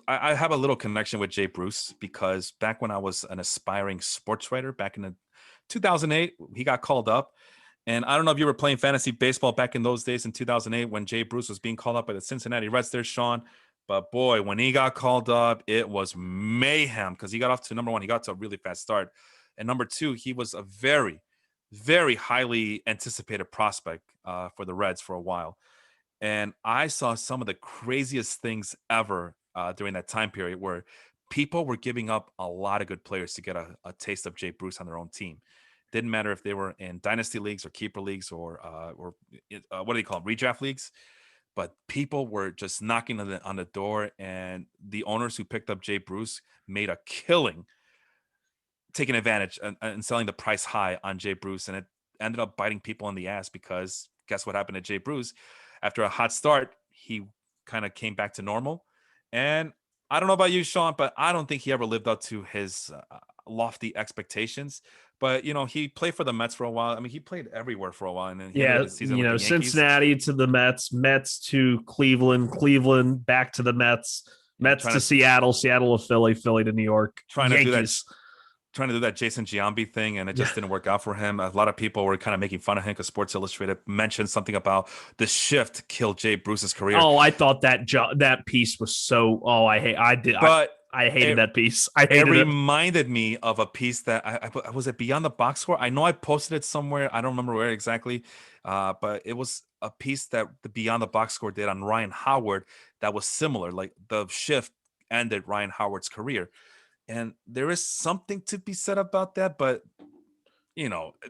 I have a little connection with Jay Bruce, because back when I was an aspiring sports writer back in 2008, he got called up. And I don't know if you were playing fantasy baseball back in those days in 2008 when Jay Bruce was being called up by the Cincinnati Reds there, Sean. But boy, when he got called up, it was mayhem, because he got off to, number one, he got to a really fast start. And number two, he was a very, very highly anticipated prospect for the Reds for a while. And I saw some of the craziest things ever during that time period, where people were giving up a lot of good players to get a taste of Jay Bruce on their own team. Didn't matter if they were in dynasty leagues or keeper leagues or what do they call them, redraft leagues. But people were just knocking on the door, and the owners who picked up Jay Bruce made a killing, taking advantage and selling the price high on Jay Bruce. And it ended up biting people in the ass, because guess what happened to Jay Bruce? After a hot start, he kind of came back to normal. And I don't know about you, Sean, but I don't think he ever lived up to his lofty expectations. But, he played for the Mets for a while. I mean, he played everywhere for a while. And then Cincinnati to the Mets to Cleveland back to the Mets to Seattle to Philly to New York. Trying to do that Jason Giambi thing, and it just didn't work out for him. A lot of people were kind of making fun of him, because Sports Illustrated mentioned something about the shift killed Jay Bruce's career. Oh, I thought that piece was so. Oh, I hated that piece. It reminded me of a piece that I was it Beyond the Box Score. I know I posted it somewhere. I don't remember where exactly, but it was a piece that the Beyond the Box Score did on Ryan Howard that was similar. Like, the shift ended Ryan Howard's career. And there is something to be said about that, but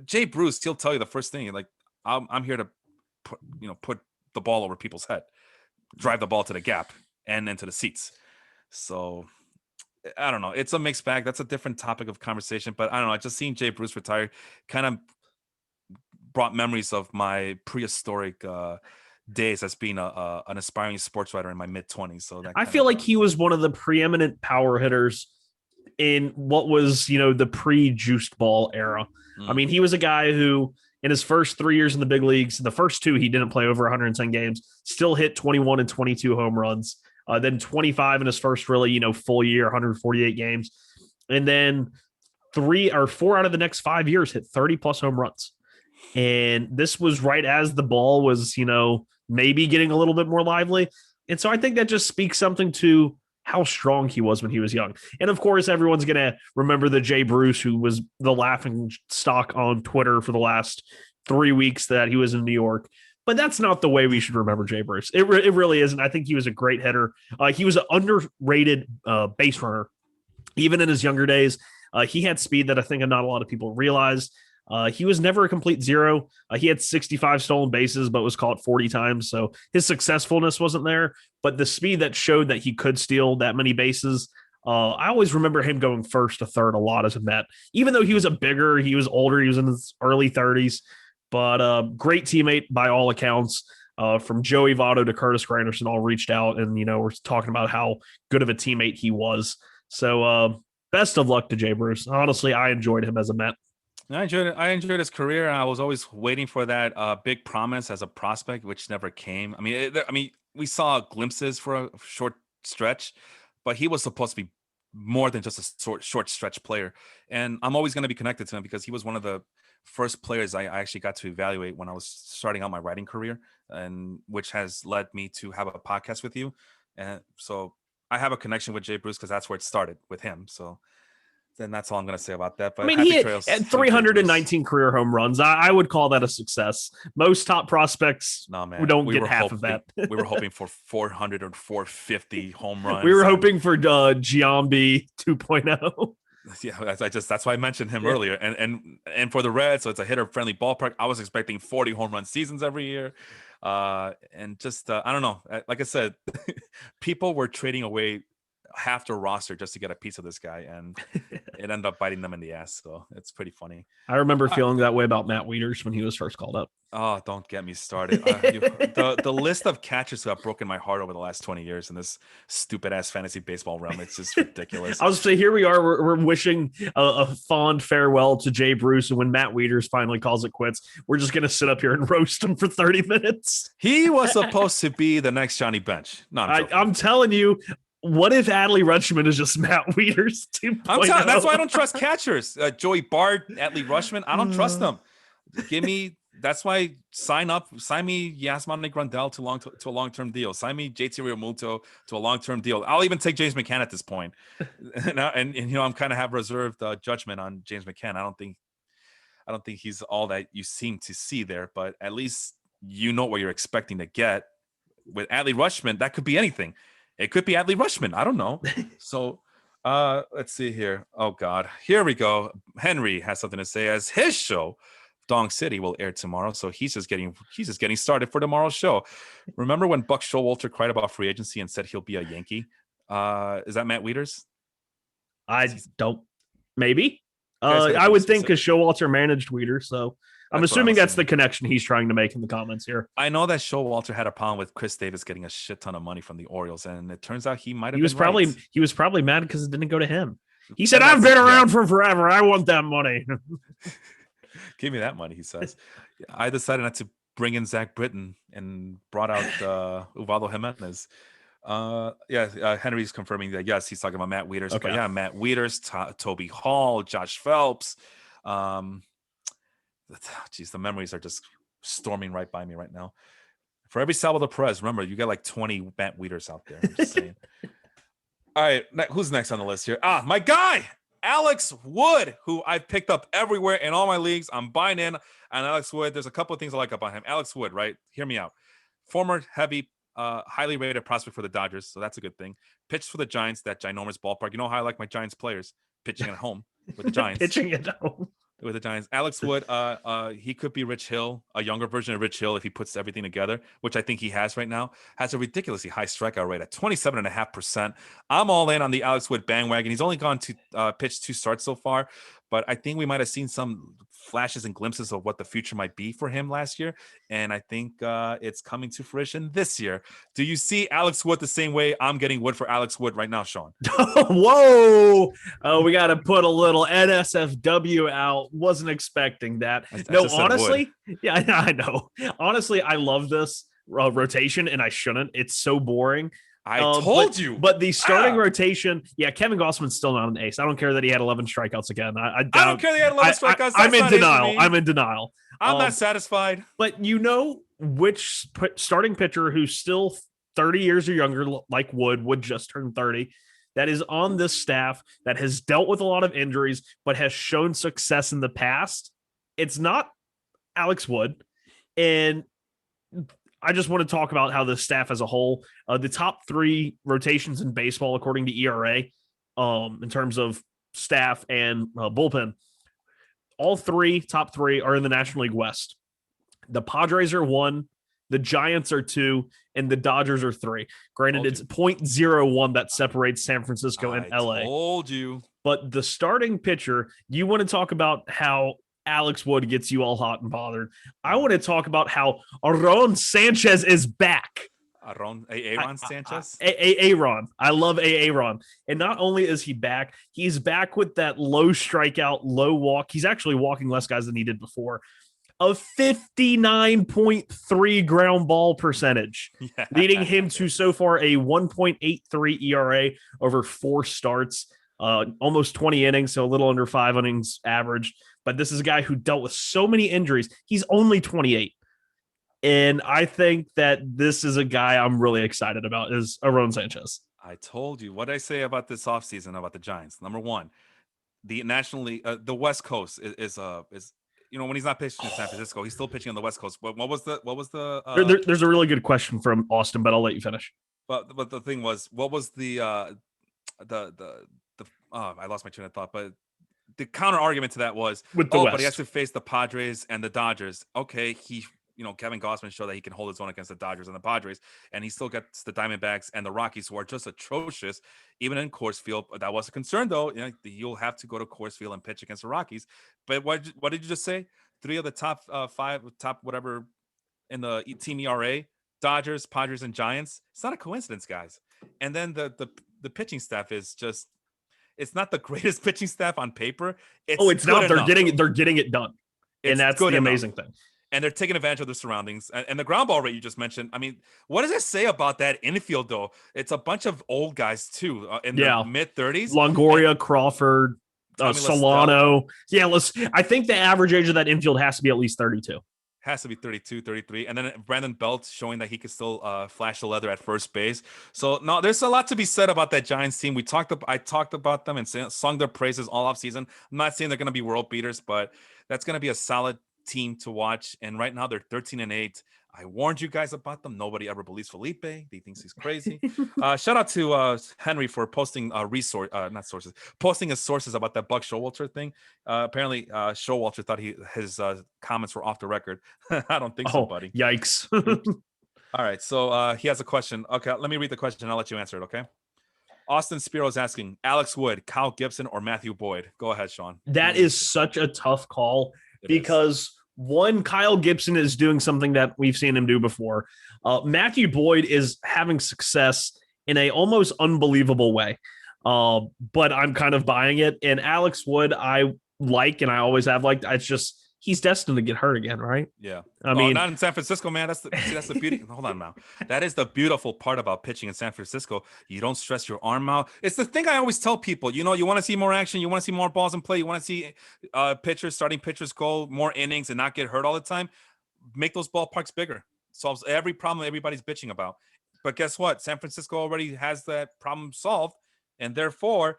Jay Bruce, he'll tell you the first thing, like, I'm here to put the ball over people's head, drive the ball to the gap and into the seats. So I don't know. It's a mixed bag. That's a different topic of conversation, but I don't know. I just seen Jay Bruce retire kind of brought memories of my prehistoric days as being an aspiring sports writer in my mid-20s. So I feel like he was one of the preeminent power hitters in what was, the pre-juiced ball era. I mean, he was a guy who in his first 3 years in the big leagues. The first 2, he didn't play over 110 games, still hit 21 and 22 home runs. Then 25 in his first really, full year, 148 games. And then 3 or 4 out of the next 5 years hit 30 plus home runs. And this was right as the ball was, maybe getting a little bit more lively. And so I think that just speaks something to how strong he was when he was young. And of course, everyone's going to remember the Jay Bruce, who was the laughing stock on Twitter for the last 3 weeks that he was in New York. But that's not the way we should remember Jay Bruce. It really isn't. I think he was a great hitter. He was an underrated base runner, even in his younger days. He had speed that I think not a lot of people realized. He was never a complete zero. He had 65 stolen bases, but was caught 40 times. So his successfulness wasn't there, but the speed that showed that he could steal that many bases. I always remember him going first to third a lot as a Met, even though he was he was older, he was in his early 30s, but great teammate by all accounts. From Joey Votto to Curtis Granderson all reached out and, we're talking about how good of a teammate he was. So best of luck to Jay Bruce. Honestly, I enjoyed him as a Met. I enjoyed his career. I was always waiting for that big promise as a prospect, which never came. I mean, we saw glimpses for a short stretch, but he was supposed to be more than just a short stretch player. And I'm always going to be connected to him because he was one of the first players I actually got to evaluate when I was starting out my writing career, and which has led me to have a podcast with you. And so I have a connection with Jay Bruce because that's where it started with him. So then that's all I'm going to say about that. But he had 319 career home runs. I would call that a success. Most top prospects don't get half of that. We were hoping for 400 or 450 home runs. We were hoping for Giambi 2.0. Yeah, that's why I mentioned him earlier. And for the Reds, so it's a hitter-friendly ballpark. I was expecting 40 home run seasons every year. And just, I don't know. Like I said, people were trading away half their roster just to get a piece of this guy, and it ended up biting them in the ass. So it's pretty funny. I remember feeling that way about Matt Wieters when he was first called up. Oh, don't get me started. The list of catchers who have broken my heart over the last 20 years in this stupid ass fantasy baseball realm, it's just ridiculous. I was saying, here we are. We're wishing a fond farewell to Jay Bruce, and when Matt Wieters finally calls it quits, we're just going to sit up here and roast him for 30 minutes. He was supposed to be the next Johnny Bench. No, I'm telling you. What if Atlee Rushman is just Matt Wieters 2.0? That's why I don't trust catchers. Joey Bart, Atlee Rushman, I don't trust them. That's why sign me Yasmani Grandal to a long-term deal. Sign me JT Realmuto to a long-term deal. I'll even take James McCann at this point. and I'm kind of have reserved judgment on James McCann. I don't think he's all that you seem to see there, but at least you know what you're expecting to get. With Atlee Rushman, that could be anything. It could be Atlee Rushman. I don't know. So let's see here. Oh, God. Here we go. Henry has something to say as his show, Dong City, will air tomorrow. So he's just getting started for tomorrow's show. Remember when Buck Showalter cried about free agency and said he'll be a Yankee? Is that Matt Wieters? I don't. Maybe. I would think because Showalter managed Wieters, so I'm assuming that's the connection he's trying to make in the comments here. I know that Showalter had a problem with Chris Davis getting a shit ton of money from the Orioles, and it turns out he might have. He was probably mad because it didn't go to him. He said, "I've been around for forever. I want that money." Give me that money, he says. I decided not to bring in Zach Britton and brought out Uvaldo Jimenez. Henry's confirming that yes, he's talking about Matt Wieters. Okay. But yeah, Matt Wieters, Toby Hall, Josh Phelps. Geez, the memories are just storming right by me right now. For every Salvador Perez, remember, you got like 20 Matt Wieters out there. I'm just saying. All right, who's next on the list here? My guy, Alex Wood, who I've picked up everywhere in all my leagues. I'm buying in on Alex Wood. There's a couple of things I like about him. Alex Wood, right? Hear me out. Former heavy, highly rated prospect for the Dodgers, so that's a good thing. Pitched for the Giants, that ginormous ballpark. You know how I like my Giants players pitching at home with the Giants. Pitching at home. With the Giants. Alex Wood, he could be Rich Hill, a younger version of Rich Hill if he puts everything together, which I think he has right now. Has a ridiculously high strikeout rate at 27.5%. I'm all in on the Alex Wood bandwagon. He's only gone to pitch 2 starts so far, but I think we might have seen some flashes and glimpses of what the future might be for him last year. And I think it's coming to fruition this year. Do you see Alex Wood the same way I'm getting Wood for Alex Wood right now, Sean? Whoa. Oh, we got to put a little NSFW out. Wasn't expecting that. No, honestly, yeah, I know. Honestly, I love this rotation, and I shouldn't. It's so boring. I told you. But the starting rotation, Kevin Gossman's still not an ace. I don't care that he had 11 strikeouts again. I don't care that he had 11 strikeouts. I'm in denial. I'm in denial. I'm not satisfied. But you know which starting pitcher who's still 30 years or younger, like Wood just turned 30, that is on this staff, that has dealt with a lot of injuries, but has shown success in the past? It's not Alex Wood. And I just want to talk about how the staff as a whole, the top 3 rotations in baseball, according to ERA, in terms of staff and bullpen, all top three are in the National League West. The Padres are 1, the Giants are 2, and the Dodgers are 3. Granted, it's 0.01 that separates San Francisco and LA. I told you. But the starting pitcher, you want to talk about how Alex Wood gets you all hot and bothered. I want to talk about how Aaron Sanchez is back. Aaron Sanchez? Aaron. I love Aaron. And not only is he back, he's back with that low strikeout, low walk. He's actually walking less guys than he did before. A 59.3 ground ball percentage, leading him to so far a 1.83 ERA over 4 starts, almost 20 innings, so a little under 5 innings average. But this is a guy who dealt with so many injuries. He's only 28. And I think that this is a guy I'm really excited about, is Aaron Sanchez. I told you. What did I say about this offseason about the Giants? Number one, the National League, the West Coast is when he's not pitching in San Francisco, he's still pitching on the West Coast. What was the there's a really good question from Austin, but I'll let you finish. But the thing was, what was the I lost my train of thought, but the counter argument to that was, with the West. But he has to face the Padres and the Dodgers. Okay, Kevin Gossman showed that he can hold his own against the Dodgers and the Padres, and he still gets the Diamondbacks and the Rockies, who are just atrocious, even in Coors Field. That was a concern, though. You'll have to go to Coors Field and pitch against the Rockies. But what did you just say? 3 of the top 5, top whatever in the team ERA, Dodgers, Padres, and Giants. It's not a coincidence, guys. And then the pitching staff is just. It's not the greatest pitching staff on paper. It's not. They're getting it done. And that's the amazing thing. And they're taking advantage of their surroundings. And the ground ball rate you just mentioned, I mean, what does it say about that infield, though? It's a bunch of old guys, too, in their mid-30s. Longoria, Crawford, Solano. I think the average age of that infield has to be at least 32. Has to be 32, 33. And then Brandon Belt showing that he can still flash the leather at first base. So, no, there's a lot to be said about that Giants team. I talked about them and sung their praises all offseason. I'm not saying they're going to be world beaters, but that's going to be a solid team to watch. And right now they're 13-8. I warned you guys about them. Nobody ever believes Felipe. He thinks he's crazy. Shout out to Henry for posting posting his sources about that Buck Showalter thing. Apparently Showalter thought his comments were off the record. I don't think so, buddy. Yikes. All right, so he has a question. Okay, let me read the question. I'll let you answer it, okay? Austin Spiro is asking, Alex Wood, Kyle Gibson, or Matthew Boyd? Go ahead, Sean. That is such a tough call because one, Kyle Gibson is doing something that we've seen him do before. Matthew Boyd is having success in a almost unbelievable way. But I'm kind of buying it. And Alex Wood, I like, and I always have liked. It's just, he's destined to get hurt again, right? Yeah. I mean, not in San Francisco, man. That's the beauty. Hold on now. That is the beautiful part about pitching in San Francisco. You don't stress your arm out. It's the thing I always tell people. You want to see more action. You want to see more balls in play. You want to see starting pitchers go more innings and not get hurt all the time. Make those ballparks bigger. Solves every problem everybody's bitching about. But guess what? San Francisco already has that problem solved, and therefore,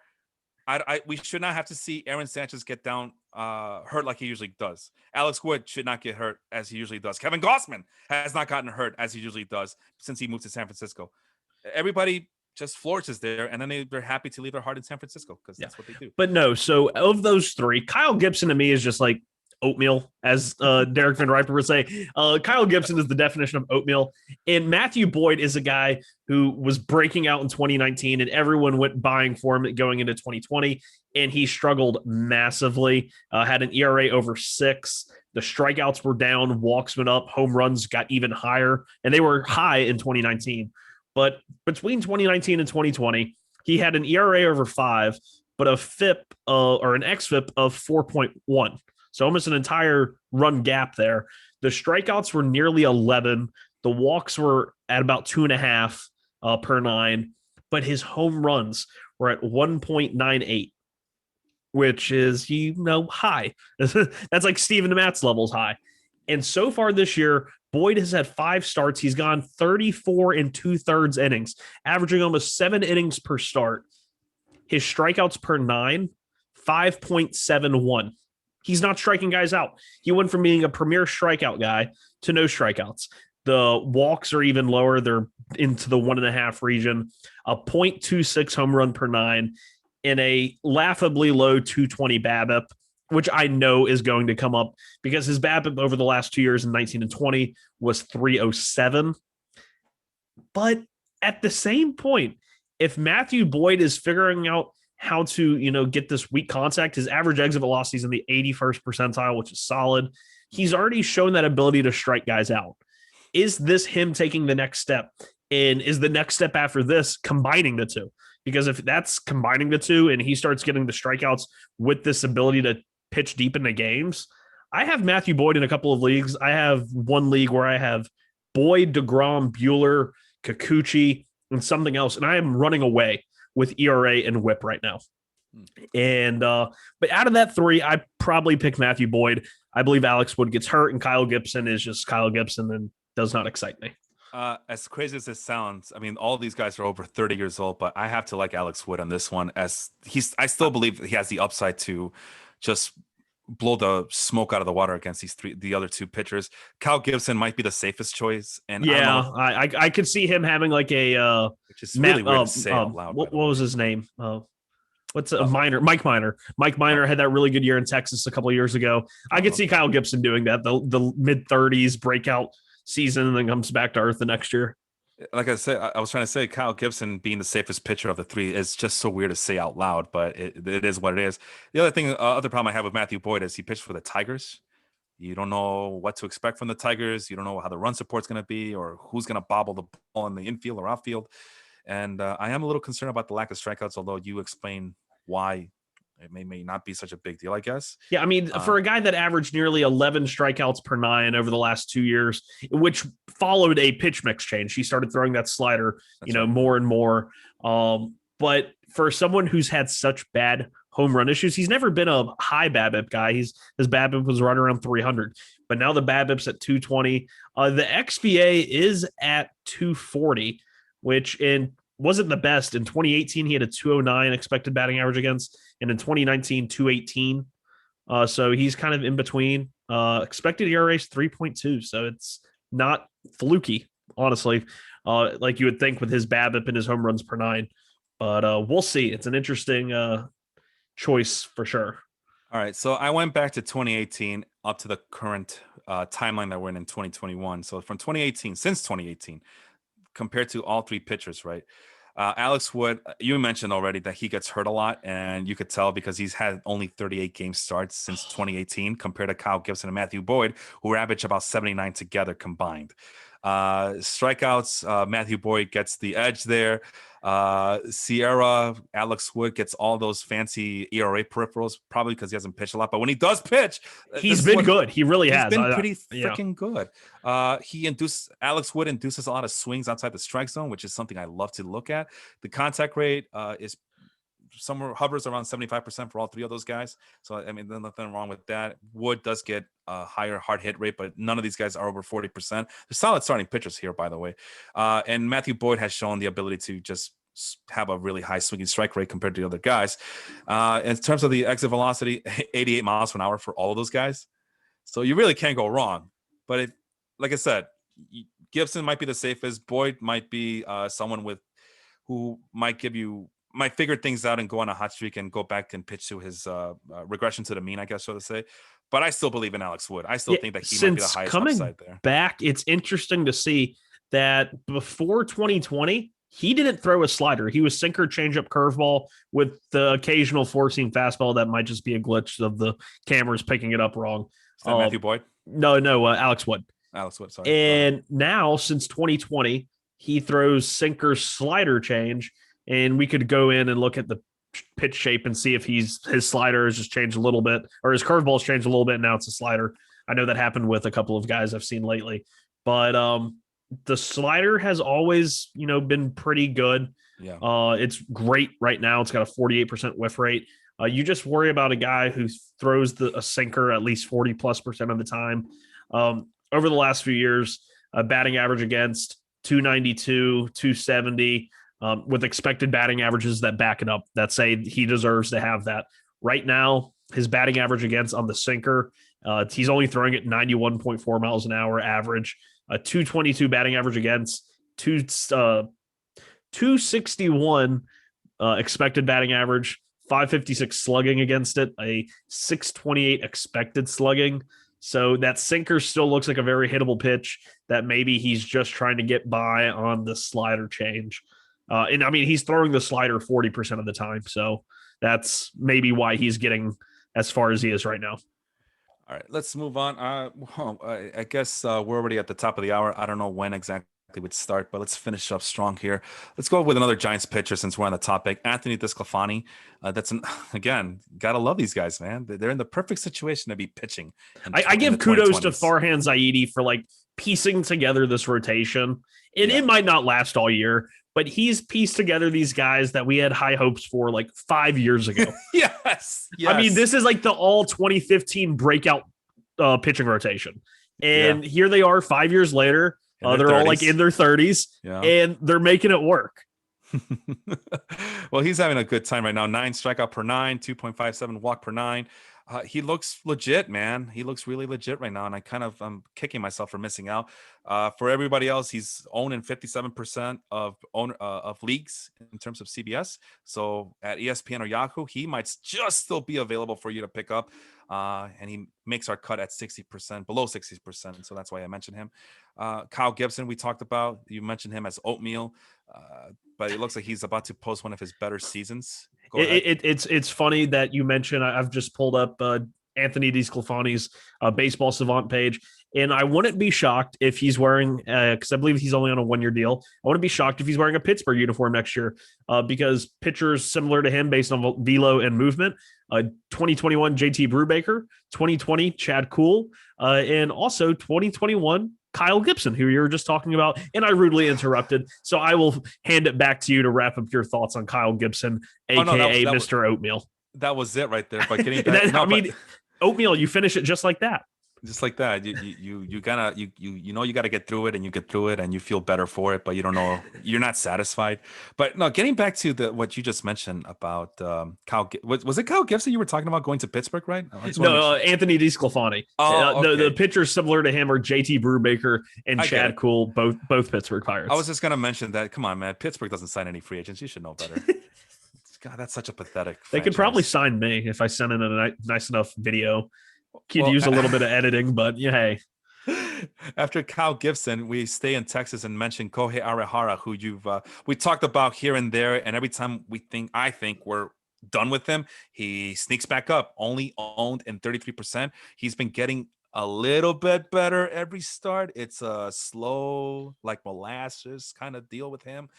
we should not have to see Aaron Sanchez get down hurt like he usually does. Alex Wood should not get hurt as he usually does. Kevin Gossman has not gotten hurt as he usually does since he moved to San Francisco. Everybody just flourishes there, and then they're happy to leave their heart in San Francisco because that's what they do. But no, so of those 3, Kyle Gibson to me is just like oatmeal, as Derek Van Riper would say. Kyle Gibson is the definition of oatmeal. And Matthew Boyd is a guy who was breaking out in 2019, and everyone went buying for him going into 2020. And he struggled massively, had an ERA over 6. The strikeouts were down, walks went up, home runs got even higher, and they were high in 2019. But between 2019 and 2020, he had an ERA over 5, but a FIP or an XFIP of 4.1. So almost an entire run gap there. The strikeouts were nearly 11. The walks were at about 2.5 per 9, but his home runs were at 1.98, which is, high. That's like Steven Matt's levels high. And so far this year, Boyd has had 5 starts. He's gone 34 2/3 innings, averaging almost 7 innings per start. His strikeouts per 9, 5.71. He's not striking guys out. He went from being a premier strikeout guy to no strikeouts. The walks are even lower. They're into the 1.5 region, a 0.26 home run per 9, and a laughably low 220 BABIP, which I know is going to come up because his BABIP over the last 2 years in 19 and 20 was 307. But at the same point, if Matthew Boyd is figuring out how to, get this weak contact, his average exit velocity is in the 81st percentile, which is solid. He's already shown that ability to strike guys out. Is this him taking the next step? And is the next step after this combining the two? Because if that's combining the two and he starts getting the strikeouts with this ability to pitch deep into games, I have Matthew Boyd in a couple of leagues. I have one league where I have Boyd, DeGrom, Bueller, Kikuchi, and something else. And I am running away with ERA and whip right now. And but out of that 3, I probably pick Matthew Boyd. I believe Alex Wood gets hurt and Kyle Gibson is just Kyle Gibson and does not excite me. As crazy as this sounds, I mean, all these guys are over 30 years old, but I have to like Alex Wood on this one. I still believe he has the upside to just blow the smoke out of the water against the other 2 pitchers. Kyle Gibson might be the safest choice, and I could see him having like a which is really weird to say out loud. What was his name? Minor? Mike Minor. Mike Minor had that really good year in Texas a couple of years ago. I could see Kyle Gibson doing that, the mid-30s breakout season, and then comes back to earth the next year. Like I said, I was trying to say Kyle Gibson being the safest pitcher of the 3 is just so weird to say out loud, but it is what it is. The other problem I have with Matthew Boyd is he pitched for the Tigers. You don't know what to expect from the Tigers. You don't know how the run support's going to be or who's going to bobble the ball in the infield or outfield. And I am a little concerned about the lack of strikeouts, although you explain why it may not be such a big deal, I guess. Yeah, I mean, for a guy that averaged nearly 11 strikeouts per 9 over the last 2 years, which followed a pitch mix change, he started throwing that slider, right, more and more. But for someone who's had such bad home run issues, he's never been a high BABIP guy. His BABIP was right around 300, but now the BABIP's at 220. The XBA is at 240, which wasn't the best. In 2018, he had a 209 expected batting average against, and in 2019, 218. So he's kind of in between. Expected ERA is 3.2, so it's not fluky, honestly, like you would think with his BABIP and his home runs per 9. But we'll see. It's an interesting choice for sure. All right, so I went back to 2018 up to the current timeline that we're in 2021. So from 2018, since 2018, compared to all 3 pitchers, right? Alex Wood, you mentioned already that he gets hurt a lot, and you could tell because he's had only 38 game starts since 2018 compared to Kyle Gibson and Matthew Boyd, who average about 79 together combined. Strikeouts, Matthew Boyd gets the edge there. Sierra, Alex Wood gets all those fancy ERA peripherals, probably because he hasn't pitched a lot. But when he does pitch, he's been good. He really has. He's been pretty freaking good. Alex Wood induces a lot of swings outside the strike zone, which is something I love to look at. The contact rate is somewhere hovers around 75% for all 3 of those guys. So, I mean, there's nothing wrong with that. Wood does get a higher hard hit rate, but none of these guys are over 40%. They're solid starting pitchers here, by the way. And Matthew Boyd has shown the ability to just have a really high swinging strike rate compared to the other guys. In terms of the exit velocity, 88 miles per hour for all of those guys. So you really can't go wrong. But like I said, Gibson might be the safest. Boyd might be someone who might figure things out and go on a hot streak and go back and pitch to his regression to the mean, I guess, so to say. but I still believe in Alex Wood. I still Yeah, think that he might be the highest coming upside there. back, it's interesting to see that before 2020, he didn't throw a slider. He was sinker, changeup, curveball with the occasional four-seam fastball that might just be a glitch of the cameras picking it up wrong. Is that Matthew Boyd? No, Alex Wood. Alex Wood, sorry. And now, since 2020, he throws sinker slider change, and we could go in and look at the pitch shape and see if his slider has just changed a little bit, or his curveball's changed a little bit. And now it's a slider. I know that happened with a couple of guys I've seen lately, but the slider has always, been pretty good. Yeah. It's great right now. It's got a 48% whiff rate. You just worry about a guy who throws a sinker at least 40+% of the time. Over the last few years, batting average against 292, 270, with expected batting averages that back it up, that say he deserves to have that. Right now, his batting average against on the sinker, he's only throwing it 91.4 miles an hour average, a 222 batting average against, 261 expected batting average, 556 slugging against it, a 628 expected slugging. So that sinker still looks like a very hittable pitch that maybe he's just trying to get by on the slider change. And I mean, he's throwing the slider 40% of the time. So that's maybe why he's getting as far as he is right now. All right, let's move on. I guess we're already at the top of the hour. I don't know when exactly would start, but let's finish up strong here. Let's go with another Giants pitcher since we're on the topic. Anthony DeSclafani. Again, gotta love these guys, man. They're in the perfect situation to be pitching. I give kudos to Farhan Zaidi for piecing together this rotation. It might not last all year, but he's pieced together these guys that we had high hopes for 5 years ago. Yes. I mean, this is the all 2015 breakout pitching rotation. And here they are 5 years later. They're 30s. All in their 30s, and they're making it work. Well, he's having a good time right now. 9 strikeout per 9, 2.57 walk per 9. He looks legit, man. He looks really legit right now, and I'm kicking myself for missing out. For everybody else, he's owned in 57% of leagues in terms of CBS. So at ESPN or Yahoo, he might just still be available for you to pick up. And he makes our cut at 60%, below 60%. So that's why I mentioned him. Kyle Gibson, we talked about. You mentioned him as oatmeal, but it looks like he's about to post one of his better seasons. It's funny that you mentioned. I've just pulled up Anthony DeSclafani's Baseball Savant page, and I wouldn't be shocked if he's wearing, because I believe he's only on a 1-year deal. I wouldn't be shocked if he's wearing a Pittsburgh uniform next year, because pitchers similar to him based on velo and movement. 2021 JT Brubaker, 2020 Chad Kuhl, and also 2021 Kyle Gibson, who you were just talking about, and I rudely interrupted. So I will hand it back to you to wrap up your thoughts on Kyle Gibson, aka Mr. Oatmeal. That was it right there. But getting back, Oatmeal, you finish it just like that. Just like that. You gotta get through it, and you get through it, and you feel better for it, but you don't know, you're not satisfied. But no, getting back to what you just mentioned about Kyle, was it Kyle Gibson you were talking about going to Pittsburgh, right? No, Anthony DeSclafani. Okay. The pitchers similar to him are JT Brubaker and Chad Kuhl, both Pittsburgh Pirates. I was just gonna mention that. Come on, man, Pittsburgh doesn't sign any free agents. You should know better. God, that's such a pathetic franchise. They could probably sign me if I sent in a nice enough video. Could use a little bit of editing, but hey. After Kyle Gibson, we stay in Texas and mention Kohei Arihara, who we talked about here and there, and every time I think we're done with him, he sneaks back up. Only owned in 33%. He's been getting a little bit better every start. It's a slow, like molasses kind of deal with him,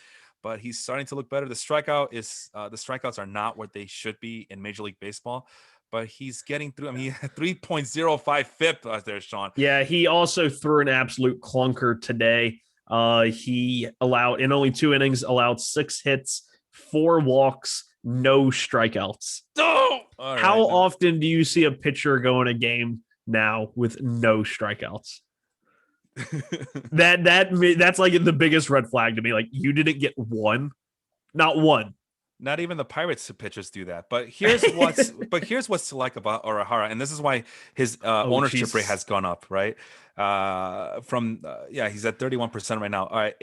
but he's starting to look better. The strikeouts are not what they should be in Major League Baseball. But he's getting through. I mean, 3.05 FIP there, Sean. Yeah, he also threw an absolute clunker today. He allowed, in only 2 innings, allowed 6 hits, 4 walks, no strikeouts. Oh! How often do you see a pitcher go in a game now with no strikeouts? That's the biggest red flag to me. You didn't get one, not one. Not even the Pirates pitchers do that. But here's what's to like about Arihara, and this is why his ownership rate has gone up, right? He's at 31% right now. All right,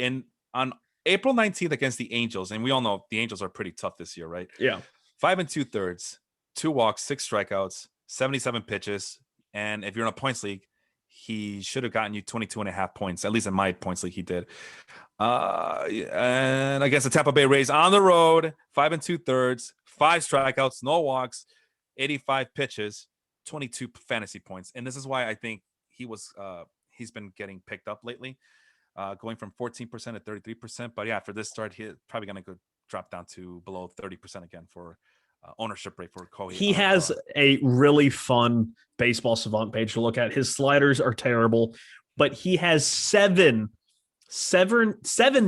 on April 19th against the Angels, and we all know the Angels are pretty tough this year, right? Yeah. 5 2/3, 2 walks, 6 strikeouts, 77 pitches. And if you're in a points league, he should have gotten you 22.5 points. At least in my points league, he did. And against the Tampa Bay Rays on the road, 5 2/3, 5 strikeouts, no walks, 85 pitches, 22 fantasy points. And this is why I think he's been getting picked up lately, going from 14% to 33%. But yeah, for this start, he's probably going to drop down to below 30% again for ownership rate for Kohei. He has a really fun baseball savant page to look at. His sliders are terrible, but he has seven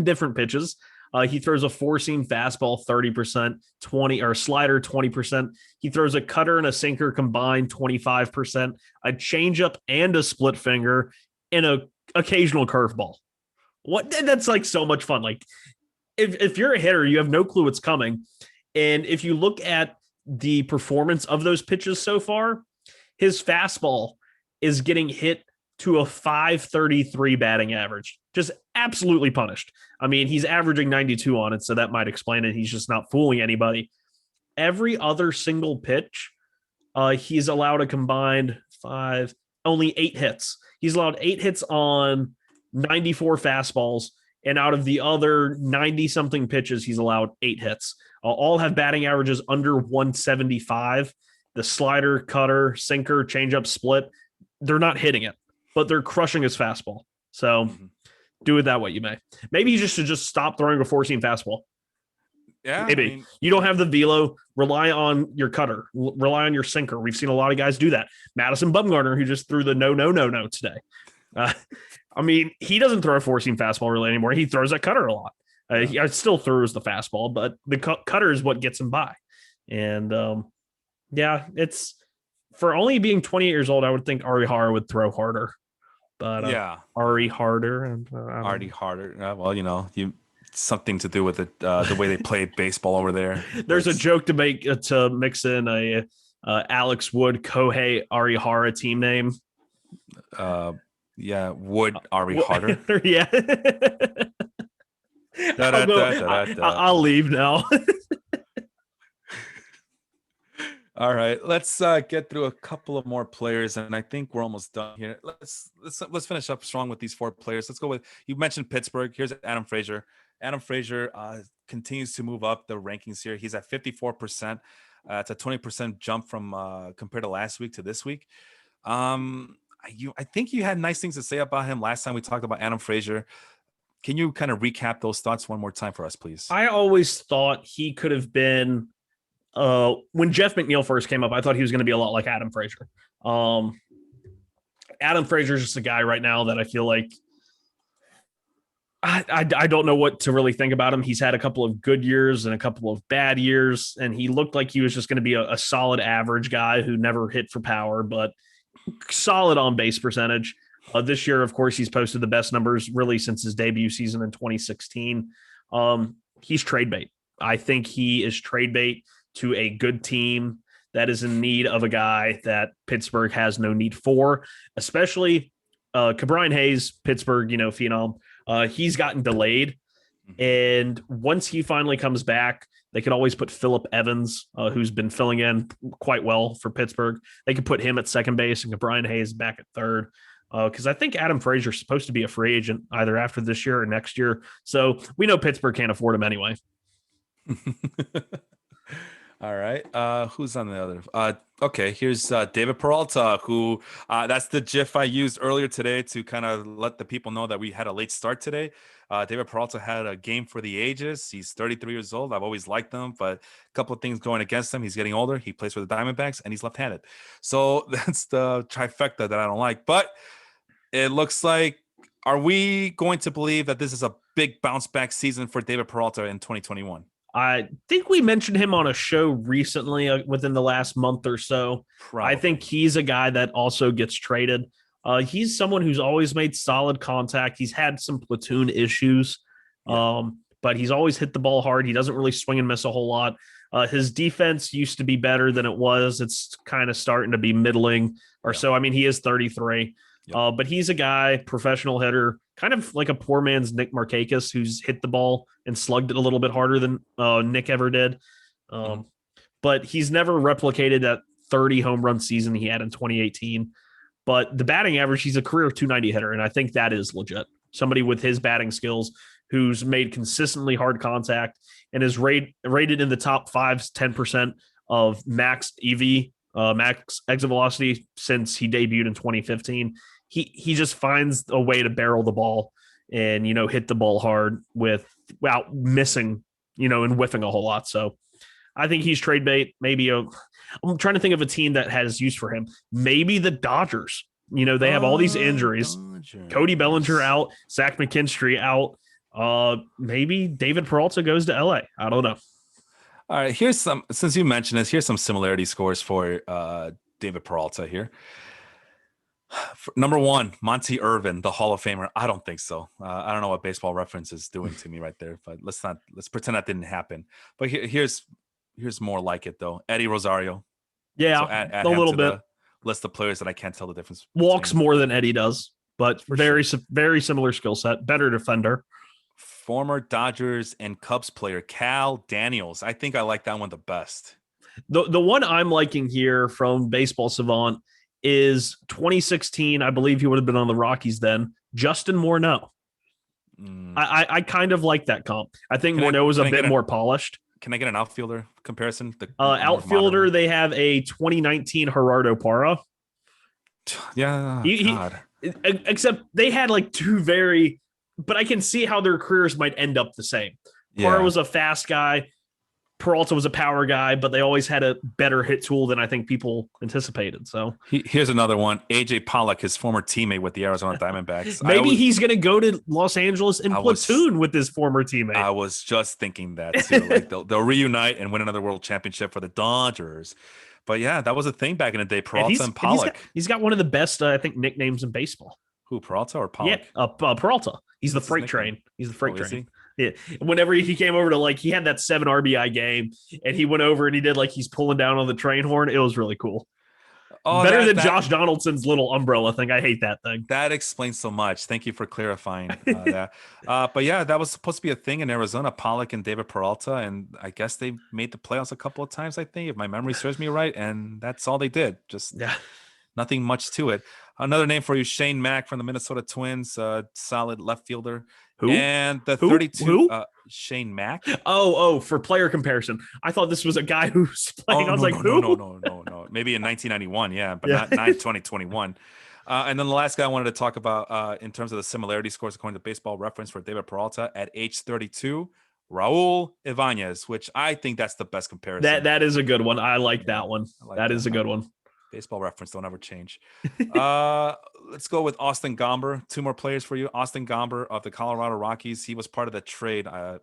different pitches. He throws a 4-seam fastball 30%, 20 or slider 20%. He throws a cutter and a sinker combined 25%, a changeup and a split finger, and a occasional curveball. That's like so much fun. Like if you're a hitter, you have no clue what's coming. And if you look at the performance of those pitches so far, his fastball is getting hit to a 533 batting average. Just absolutely punished. I mean, he's averaging 92 on it, so that might explain it. He's just not fooling anybody. Every other single pitch, he's allowed a combined only 8 hits. He's allowed 8 hits on 94 fastballs, and out of the other 90-something pitches, he's allowed 8 hits. All have batting averages under 175. The slider, cutter, sinker, changeup, split, they're not hitting it, but they're crushing his fastball. So do it that way you may. Maybe you should just stop throwing a 4-seam fastball. Yeah. Maybe. I mean, you don't have the velo. Rely on your cutter. Rely on your sinker. We've seen a lot of guys do that. Madison Bumgarner, who just threw the no today. I mean, he doesn't throw a 4-seam fastball really anymore. He throws that cutter a lot. He still throws the fastball, but the cutter is what gets him by. And it's for only being 28 years old. I would think Ari Hara would throw harder, but Ari Harder and Ari Harder. Well, something to do with it, the way they play baseball over there. There's a joke to make to mix in a Alex Wood Kohei Ari Hara team name. Wood Ari Harder. Yeah. I'll leave now. All right, let's get through a couple of more players, and I think we're almost done here. Let's finish up strong with these 4 players. Let's go with, you mentioned Pittsburgh. Here's Adam Frazier. Adam Frazier continues to move up the rankings here. He's at 54%. It's a 20% jump from compared to last week to this week. I think you had nice things to say about him last time we talked about Adam Frazier. Can you kind of recap those thoughts one more time for us, please? I always thought he could have been, when Jeff McNeil first came up, I thought he was going to be a lot like Adam Frazier. Adam Frazier is just a guy right now that I feel like I don't know what to really think about him. He's had a couple of good years and a couple of bad years, and he looked like he was just going to be a solid average guy who never hit for power, but solid on base percentage. This year, of course, he's posted the best numbers really since his debut season in 2016. He's trade bait. I think he is trade bait to a good team that is in need of a guy that Pittsburgh has no need for, especially Ke'Bryan Hayes, Pittsburgh, phenom. He's gotten delayed. And once he finally comes back, they could always put Phillip Evans, who's been filling in quite well for Pittsburgh. They could put him at second base and Ke'Bryan Hayes back at third. Because I think Adam Frazier is supposed to be a free agent either after this year or next year. So we know Pittsburgh can't afford him anyway. All right. Who's on the other? Okay, here's David Peralta, who that's the GIF I used earlier today to kind of let the people know that we had a late start today. David Peralta had a game for the ages. He's 33 years old. I've always liked him, but a couple of things going against him. He's getting older. He plays for the Diamondbacks, and he's left-handed. So that's the trifecta that I don't like. But it looks like, are we going to believe that this is a big bounce-back season for David Peralta in 2021? I think we mentioned him on a show recently within the last month or so. Probably. I think he's a guy that also gets traded. He's someone who's always made solid contact. He's had some platoon issues, but he's always hit the ball hard. He doesn't really swing and miss a whole lot. His defense used to be better than it was. It's kind of starting to be middling or so. I mean, he is 33. But he's a guy, professional hitter, kind of like a poor man's Nick Markakis, who's hit the ball and slugged it a little bit harder than Nick ever did. But he's never replicated that 30 home run season he had in 2018. But the batting average, he's a career 290 hitter, and I think that is legit. Somebody with his batting skills who's made consistently hard contact and is rated in the top 10% of max EV, max exit velocity since he debuted in 2015. He just finds a way to barrel the ball and, hit the ball hard without missing, and whiffing a whole lot. So I think he's trade bait. Maybe I'm trying to think of a team that has use for him. Maybe the Dodgers. They have all these injuries. Dodgers. Cody Bellinger out, Zach McKinstry out. Maybe David Peralta goes to LA. I don't know. All right, since you mentioned this, here's some similarity scores for David Peralta here. Number 1, Monty Irvin, the Hall of Famer. I don't think so. I don't know what Baseball Reference is doing to me right there, but let's pretend that didn't happen. But here's more like it though. Eddie Rosario. Yeah, so add a little bit. List of players that I can't tell the difference. Walks more than Eddie does, but very similar skill set. Better defender. Former Dodgers and Cubs player Cal Daniels. I think I like that one the best. The one I'm liking here from Baseball Savant is 2016. I believe he would have been on the Rockies then. Justin Morneau. I kind of like that comp. I think Morneau was a bit more polished. Can I get an outfielder comparison? Outfielder, they have a 2019 Gerardo Parra. Yeah, except they had like two but I can see how their careers might end up the same. Parra was a fast guy. Peralta was a power guy, but they always had a better hit tool than I think people anticipated. So here's another one. AJ Pollock, his former teammate with the Arizona Diamondbacks. Maybe he's going to go to Los Angeles and platoon with his former teammate. I was just thinking that too. Like they'll reunite and win another world championship for the Dodgers. But yeah, that was a thing back in the day. Peralta and Pollock. He's got one of the best, I think, nicknames in baseball. Who, Peralta or Pollock? Yeah, Peralta. He's the freight train. He's the freight train. Yeah. Whenever he came over to he had that 7 RBI game and he went over and he did he's pulling down on the train horn. It was really cool. Oh, better than Josh Donaldson's little umbrella thing. I hate that thing. That explains so much. Thank you for clarifying that. But yeah, that was supposed to be a thing in Arizona, Pollock and David Peralta. And I guess they made the playoffs a couple of times, I think, if my memory serves me right. And that's all they did. Just nothing much to it. Another name for you, Shane Mack from the Minnesota Twins, solid left fielder. Who? And the 32, Shane Mack. Oh, for player comparison. I thought this was a guy who's playing. I was who? No. Maybe in 1991, but not 2021. And then the last guy I wanted to talk about in terms of the similarity scores, according to Baseball Reference for David Peralta, at age 32, Raul Ibanez, which I think that's the best comparison. That is a good one. I like that one. That is a good one. Baseball Reference don't ever change. Let's go with Austin Gomber. 2 more players for you. Austin Gomber of the Colorado Rockies. He was part of the trade. I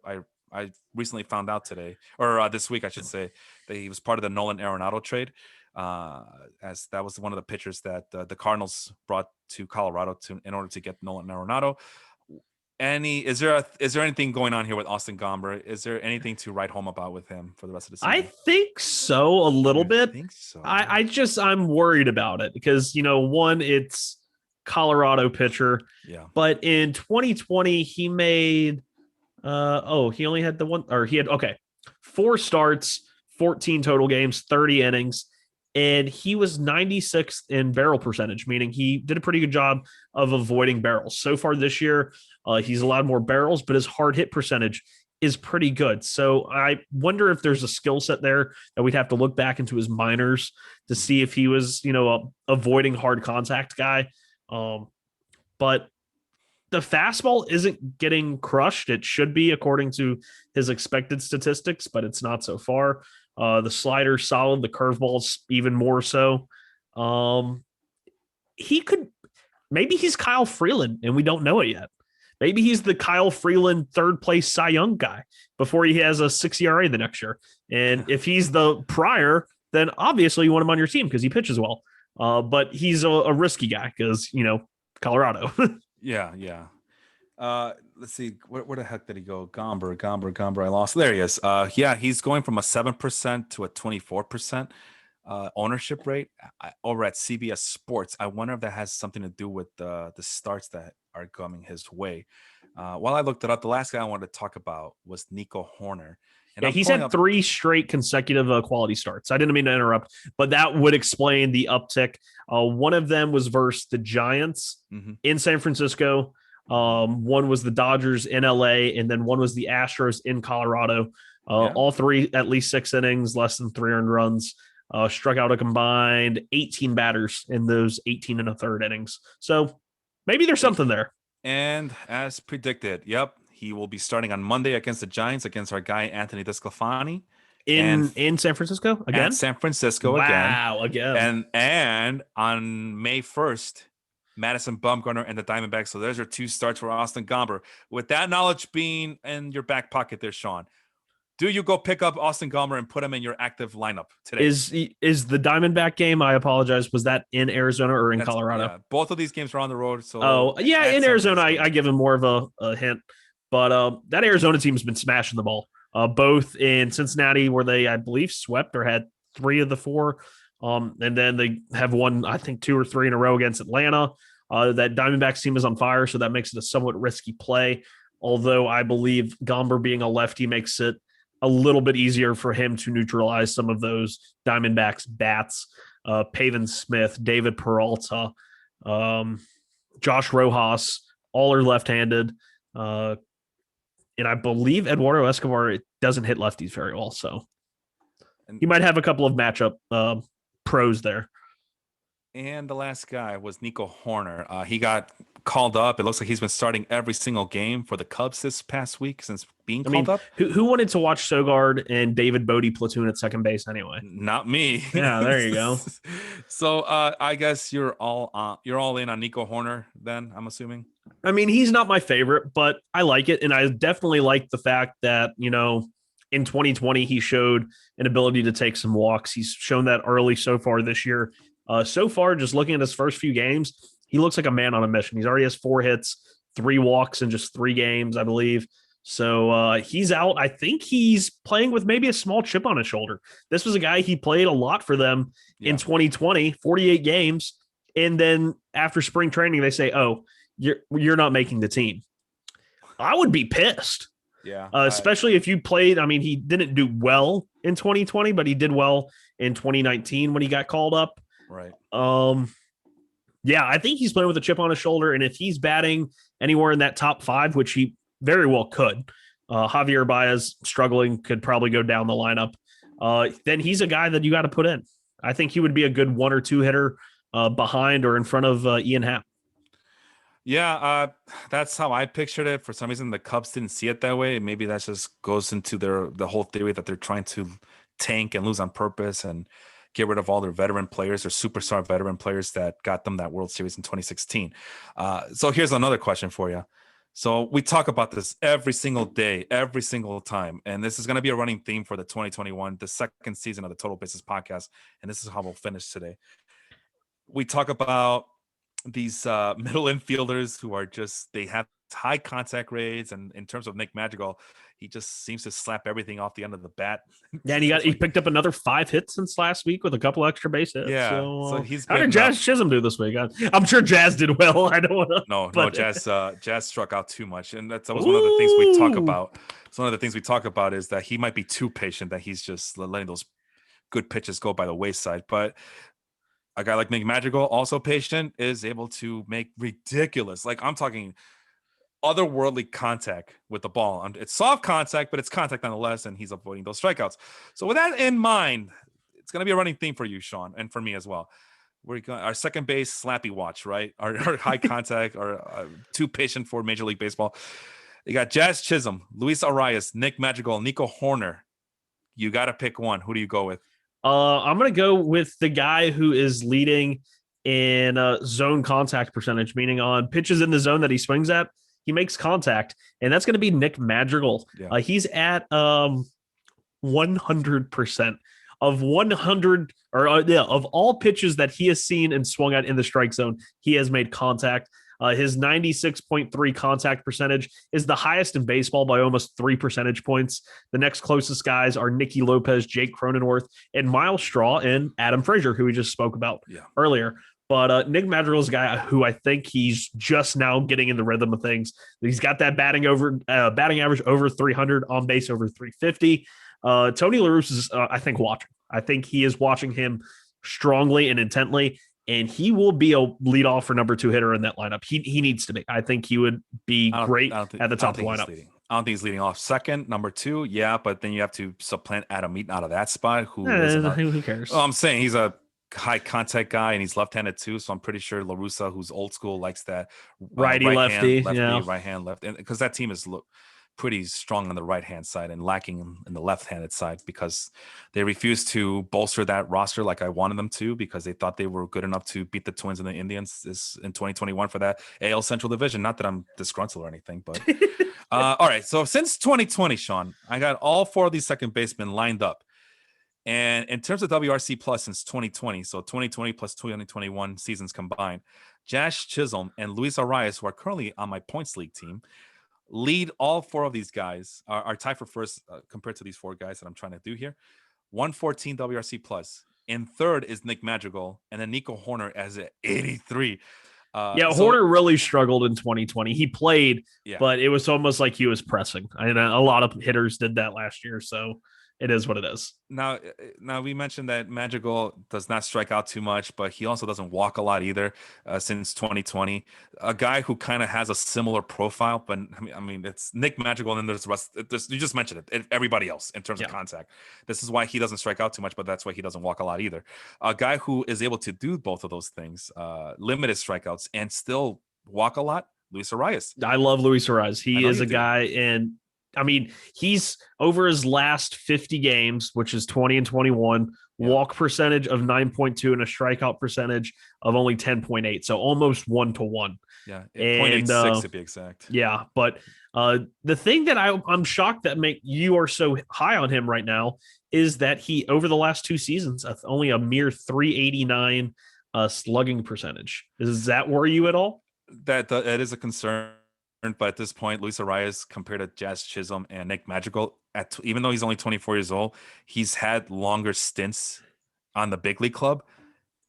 recently found out today, or this week, I should say, that he was part of the Nolan Arenado trade. As that was one of the pitchers that the Cardinals brought to Colorado in order to get Nolan Arenado. Is there anything going on here with Austin Gomber? Is there anything to write home about with him for the rest of the season? I think so, a little bit. I think so. I'm worried about it because, one, it's Colorado pitcher. Yeah. But in 2020, he made he only had 4 starts, 14 total games, 30 innings. And he was 96th in barrel percentage, meaning he did a pretty good job of avoiding barrels. So far this year, he's allowed more barrels, but his hard hit percentage is pretty good. So I wonder if there's a skill set there that we'd have to look back into his minors to see if he was, avoiding hard contact guy. But the fastball isn't getting crushed. It should be according to his expected statistics, but it's not so far. The slider's solid. The curveball's even more so. Maybe he's Kyle Freeland and we don't know it yet. Maybe he's the Kyle Freeland 3rd place Cy Young guy before he has a 6 ERA the next year. And if he's the prior, then obviously you want him on your team because he pitches well. But he's a risky guy because, Colorado. Yeah. Let's see. Where the heck did he go? Gomber. I lost. There he is. He's going from a 7% to a 24% ownership rate over at CBS Sports. I wonder if that has something to do with the starts that are coming his way. While I looked it up, the last guy I wanted to talk about was Nico Horner. And Yeah, I'm he's pulling had up 3 straight consecutive quality starts. I didn't mean to interrupt, but that would explain the uptick. One of them was versus the Giants in San Francisco. One was the Dodgers in LA, and then one was the Astros in Colorado. All 3 at least 6 innings, less than 3 earned runs. Struck out a combined 18 batters in those 18 and a third innings. So maybe there's something there. And as predicted, he will be starting on Monday against the Giants against our guy Anthony DeSclafani in San Francisco again. At San Francisco again. And on May 1st, Madison Bumgarner and the Diamondbacks. So there's your 2 starts for Austin Gomber. With that knowledge being in your back pocket there, Sean, do you go pick up Austin Gomber and put him in your active lineup today? Is the Diamondback game? I apologize. Was that in Arizona or in Colorado? Yeah, both of these games were on the road. So in Arizona, I give him more of a hint. But that Arizona team has been smashing the ball. Both in Cincinnati, where they, I believe, swept or had 3 of the 4. And then they have won, I think, 2 or 3 in a row against Atlanta. That Diamondbacks team is on fire, so that makes it a somewhat risky play. Although I believe Gomber being a lefty makes it a little bit easier for him to neutralize some of those Diamondbacks bats. Pavon Smith, David Peralta, Josh Rojas, all are left-handed. And I believe Eduardo Escobar doesn't hit lefties very well, so he might have a couple of matchup pros there. And the last guy was Nico Horner. He got called up. It looks like he's been starting every single game for the Cubs this past week since being called up. Who wanted to watch Sogard and David Bodie platoon at second base anyway? Not me. Yeah, there you go. So I guess you're all in on Nico Horner then, I'm assuming. I mean, he's not my favorite, but I like it. And I definitely like the fact that, in 2020, he showed an ability to take some walks. He's shown that early so far this year. So far, just looking at his first few games, he looks like a man on a mission. He's already has 4 hits, 3 walks in just 3 games, I believe. So he's out. I think he's playing with maybe a small chip on his shoulder. This was a guy, he played a lot for them in 2020, 48 games. And then after spring training, they say, oh, you're not making the team. I would be pissed. Yeah. Especially if you played. I mean, he didn't do well in 2020, but he did well in 2019 when he got called up. Right. Yeah, I think he's playing with a chip on his shoulder. And if he's batting anywhere in that top 5, which he very well could, Javier Baez struggling, could probably go down the lineup. Then he's a guy that you got to put in. I think he would be a good 1 or 2 hitter behind or in front of Ian Happ. Yeah, that's how I pictured it. For some reason, the Cubs didn't see it that way. Maybe that just goes into the whole theory that they're trying to tank and lose on purpose and get rid of all their veteran players, their superstar veteran players that got them that World Series in 2016. So here's another question for you. So we talk about this every single day, every single time, and this is going to be a running theme for the 2021, the second season of the Total Bases podcast, and this is how we'll finish today. We talk about these middle infielders who are they have high contact rates, and in terms of Nick Madrigal, he just seems to slap everything off the end of the bat. Yeah, and he picked up another 5 hits since last week with a couple extra base hits. Yeah, so how did Jazz Chisholm do this week? I'm sure Jazz did well. I don't want to. No, Jazz struck out too much, and that was one of the things we talk about. So one of the things we talk about is that he might be too patient, that he's just letting those good pitches go by the wayside. But a guy like Nick Madrigal, also patient, is able to make ridiculous, like I'm talking otherworldly contact with the ball. It's soft contact, but it's contact nonetheless, and he's avoiding those strikeouts. So with that in mind, it's going to be a running theme for you, Sean, and for me as well. We're going our second base slappy watch, right? Our high contact, or too patient for Major League Baseball. You got Jazz Chisholm, Luis Arias, Nick Madrigal, Nico Horner. You got to pick one. Who do you go with? I'm going to go with the guy who is leading in zone contact percentage, meaning on pitches in the zone that he swings at, he makes contact, and that's going to be Nick Madrigal. Yeah. He's at 100% of 100 of all pitches that he has seen and swung at in the strike zone, he has made contact. His 96.3 contact percentage is the highest in baseball by almost 3 percentage points. The next closest guys are Nicky Lopez, Jake Cronenworth, and Miles Straw and Adam Frazier, who we just spoke about earlier. But Nick Madrigal is a guy who I think he's just now getting in the rhythm of things. He's got that batting average over 300, on base over 350. Tony La Russa is, I think, watching. I think he is watching him strongly and intently, and he will be a leadoff or number 2 hitter in that lineup. He needs to be. I think he would be great at the top of the lineup. I don't think he's leading off. Second, number 2, yeah, but then you have to supplant Adam Eaton out of that spot. Who cares? I'm saying he's a high contact guy and he's left-handed too, so I'm pretty sure La Russa, who's old school, likes that righty lefty, right hand, left, and because that team is pretty strong on the right hand side and lacking in the left-handed side because they refused to bolster that roster like I wanted them to because they thought they were good enough to beat the Twins and the Indians in 2021 for that AL Central Division. Not that I'm disgruntled or anything, but all right. So since 2020, Sean, I got all 4 of these second basemen lined up. And in terms of WRC plus since 2020, so 2020 plus 2021 seasons combined, Jazz Chisholm and Luis Arias, who are currently on my points league team, lead all 4 of these guys, are tied for first compared to these 4 guys that I'm trying to do here. 114 WRC plus. In third is Nick Madrigal, and then Nico Horner as an 83. Horner really struggled in 2020. He played, but it was almost like he was pressing. And a lot of hitters did that last year, so it is what it is. Now we mentioned that Madrigal does not strike out too much, but he also doesn't walk a lot either since 2020. A guy who kind of has a similar profile, but I mean, it's Nick Madrigal, and then there's the rest. You just mentioned it. Everybody else in terms of contact. This is why he doesn't strike out too much, but that's why he doesn't walk a lot either. A guy who is able to do both of those things, limited strikeouts, and still walk a lot. Luis Arias. I love Luis Arias. He is a guy, and I mean, he's over his last 50 games, which is 20 and 21, walk percentage of 9.2 and a strikeout percentage of only 10.8. So almost 1-to-1. Yeah. 0.86 to be exact. Yeah. But the thing that I'm shocked that you are so high on him right now is that he, over the last 2 seasons, only a mere 389 slugging percentage. Does that worry you at all? That is a concern. But at this point, Luis Arias, compared to Jazz Chisholm and Nick Madrigal, even though he's only 24 years old, he's had longer stints on the big league club.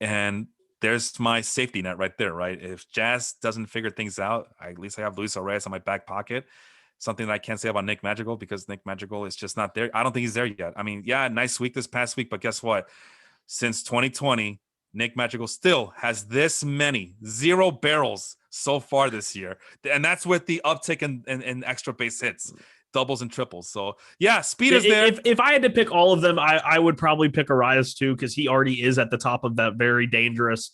And there's my safety net right there, right? If Jazz doesn't figure things out, at least I have Luis Arias in my back pocket. Something that I can't say about Nick Madrigal because Nick Madrigal is just not there. I don't think he's there yet. I mean, nice week this past week, but guess what? Since 2020, Nick Madrigal still has this many 0 barrels so far this year. And that's with the uptick in extra base hits, doubles and triples. So, speed is there. If I had to pick all of them, I would probably pick Arias too, because he already is at the top of that very dangerous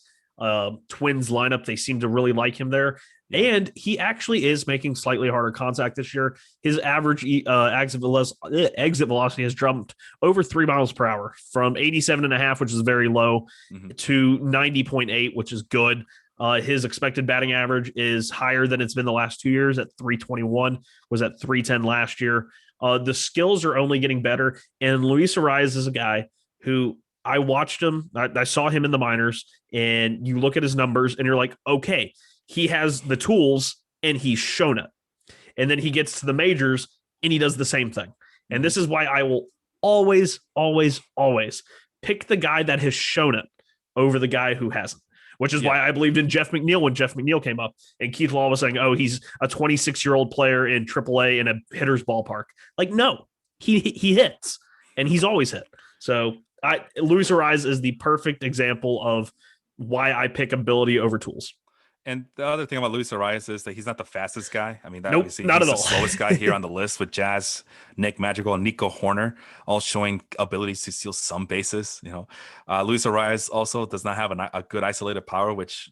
Twins lineup. They seem to really like him there. And he actually is making slightly harder contact this year. His average exit velocity has jumped over 3 miles per hour from 87.5, which is very low, to 90.8, which is good. His expected batting average is higher than it's been the last 2 years at 321, was at 310 last year. The skills are only getting better. And Luis Arias is a guy who I watched him. I saw him in the minors, and you look at his numbers and you're like, okay, he has the tools and he's shown it. And then he gets to the majors and he does the same thing. And this is why I will always, always, always pick the guy that has shown it over the guy who hasn't, which is why I believed in Jeff McNeil when Jeff McNeil came up and Keith Law was saying, oh, he's a 26-year-old player in AAA in a hitter's ballpark. Like, no, he hits and he's always hit. So Luis Arias is the perfect example of why I pick ability over tools. And the other thing about Luis Arias is that he's not the fastest guy. I mean, obviously not he's the slowest guy here on the list with Jazz, Nick Madrigal, and Nico Horner, all showing abilities to steal some bases. Luis Arias also does not have a good isolated power, which,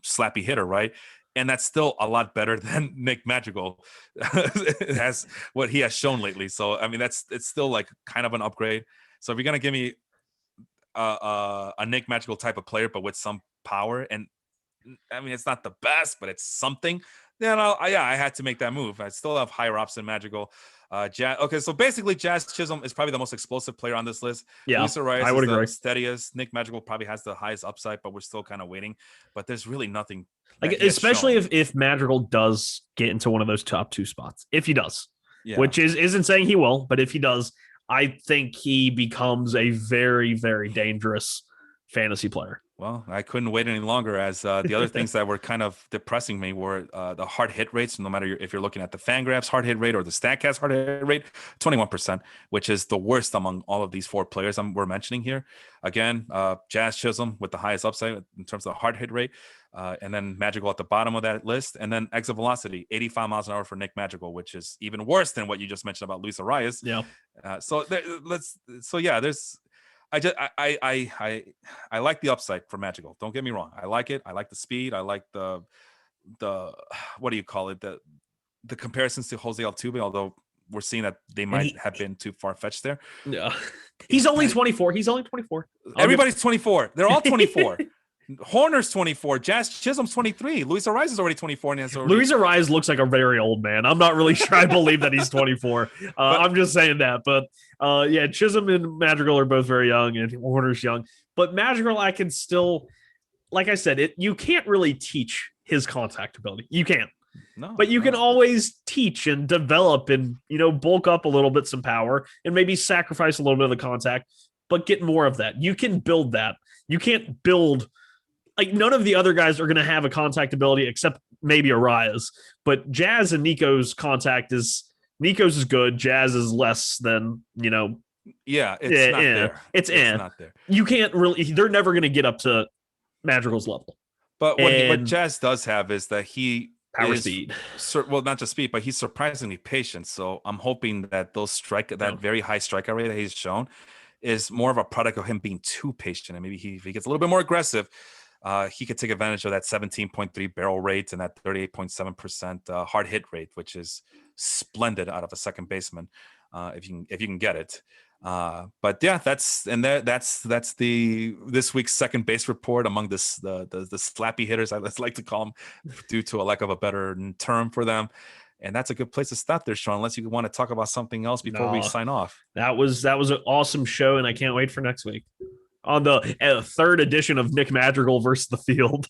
slappy hitter, right? And that's still a lot better than Nick Madrigal has what he has shown lately. So, I mean, it's still like kind of an upgrade. So if you're going to give me a Nick Madrigal type of player, but with some power, and I mean, it's not the best, but it's something. Then I had to make that move. I still have higher ops than Madrigal. Okay, so basically, Jazz Chisholm is probably the most explosive player on this list. Yeah, Luis Arias I would is agree. the steadiest. Nick Madrigal probably has the highest upside, but we're still kind of waiting. But there's really nothing. Especially if Madrigal does get into one of those top 2 spots, if he does, which isn't saying he will, but if he does, I think he becomes a very, very dangerous fantasy player. Well, I couldn't wait any longer, as the other things that were kind of depressing me were the hard hit rates. No matter if you're looking at the Fangraphs hard hit rate or the StatCast hard hit rate, 21%, which is the worst among all of these four players we're mentioning here. Again, Jazz Chisholm with the highest upside in terms of hard hit rate, and then Madrigal at the bottom of that list, and then exit velocity, 85 miles an hour for Nick Madrigal, which is even worse than what you just mentioned about Luis Arias. Yeah. There's. I like the upside for Madrigal. Don't get me wrong. I like it. I like the speed. I like the what do you call it? The comparisons to Jose Altuve, although we're seeing that they might have been too far-fetched there. Yeah. He's only 24. He's only 24. Everybody's 24. They're all 24. Horner's 24. Jazz Chisholm's 23. Luis Arias is already 24. And Luis Arias looks like a very old man. I'm not really sure I believe that he's 24. I'm just saying that. But yeah, Chisholm and Madrigal are both very young, and Horner's young. But Madrigal, I can still, like I said, you can't really teach his contact ability. You can't. No, but you can always teach and develop and, bulk up a little bit, some power, and maybe sacrifice a little bit of the contact, but get more of that. You can build that. You can't build. Like, none of the other guys are going to have a contact ability except maybe Arias. But Jazz and Nico's Nico's is good. Jazz is less than, Yeah, it's not there. It's not there. You can't really, they're never going to get up to Madrigal's level. But what Jazz does have is that he power speed. Well, not just speed, but he's surprisingly patient. So I'm hoping that that very high strikeout rate that he's shown is more of a product of him being too patient. And maybe if he gets a little bit more aggressive, he could take advantage of that 17.3 barrel rate and that 38.7% hard hit rate, which is splendid out of a second baseman, if you can get it. But yeah, that's this week's second base report among the slappy hitters, I like to call them, due to a lack of a better term for them. And that's a good place to stop there, Sean, unless you want to talk about something else before we sign off. That was an awesome show, and I can't wait for next week on the third edition of Nick Madrigal versus the field.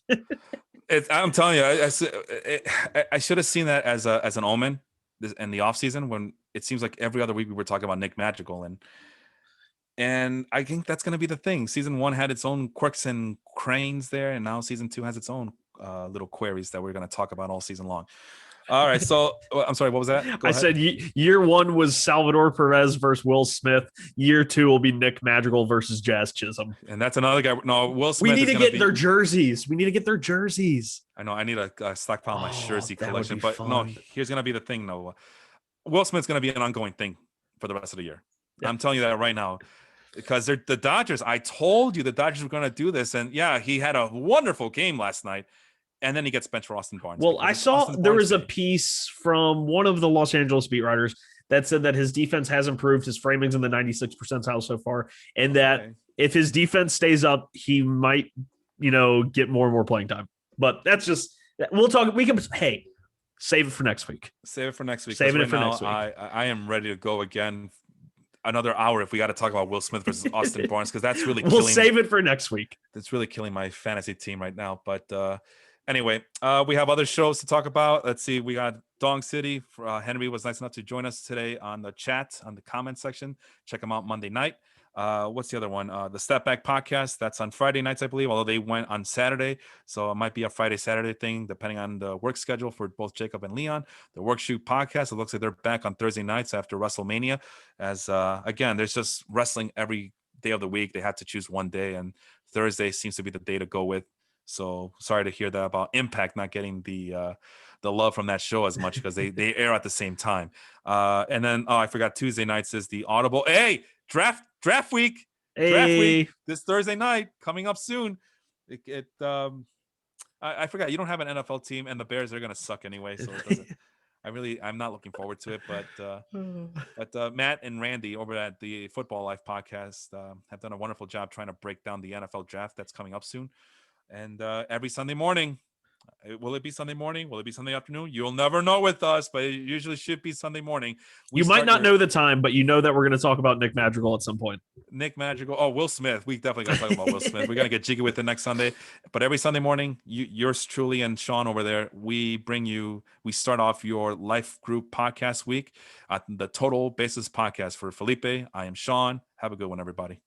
I'm telling you, I should have seen that as an omen in the offseason, when it seems like every other week we were talking about Nick Madrigal, and I think that's going to be the thing. Season 1 had its own quirks and cranes there, and now season 2 has its own little queries that we're going to talk about all season long. All right, so I'm sorry, what was that? Go ahead. Said year 1 was Salvador Perez versus Will Smith. Year 2 will be Nick Madrigal versus Jazz Chisholm. And that's another guy. No, Will Smith. We need to get their jerseys. I know. I need a stockpile my jersey collection. But fun. No, here's going to be the thing, Noah. Will Smith's going to be an ongoing thing for the rest of the year. Yeah. I'm telling you that right now. Because they're the Dodgers. I told you the Dodgers were going to do this. And yeah, he had a wonderful game last night. And then he gets benched for Austin Barnes. Well, I saw there was a piece from one of the Los Angeles beat writers that said that his defense has improved. His framing's in the 96th percentile so far. And that if his defense stays up, he might, get more and more playing time. But that's just, we'll talk. Save it for next week. Save it for next week. Next week. I am ready to go again. Another hour if we got to talk about Will Smith versus Austin Barnes, because that's really we'll save it for next week. That's really killing my fantasy team right now. But anyway, we have other shows to talk about. Let's see. We got Dong City. Henry was nice enough to join us today on the chat, on the comment section. Check him out Monday night. What's the other one? The Step Back podcast. That's on Friday nights, I believe, although they went on Saturday. So it might be a Friday-Saturday thing, depending on the work schedule for both Jacob and Leon. The Work Shoot podcast. It looks like they're back on Thursday nights after WrestleMania. As again, there's just wrestling every day of the week. They had to choose one day, and Thursday seems to be the day to go with. So sorry to hear that about Impact not getting the love from that show as much, because they air at the same time. And then I forgot, Tuesday nights is the Audible. Hey, draft week. Hey. Draft week this Thursday night coming up soon. I forgot, you don't have an NFL team, and the Bears are gonna suck anyway, so it doesn't. I'm not looking forward to it, but Matt and Randy over at the Football Life podcast have done a wonderful job trying to break down the NFL draft that's coming up soon. And every Sunday morning, will it be Sunday morning? Will it be Sunday afternoon? You'll never know with us, but it usually should be Sunday morning. You might not know the time, but you know that we're going to talk about Nick Madrigal at some point. Nick Madrigal. Oh, Will Smith. We definitely got to talk about Will Smith. We're going to get jiggy with it next Sunday. But every Sunday morning, yours truly and Sean over there, we start off your life group podcast week at the Total Basis podcast. For Felipe, I am Sean. Have a good one, everybody.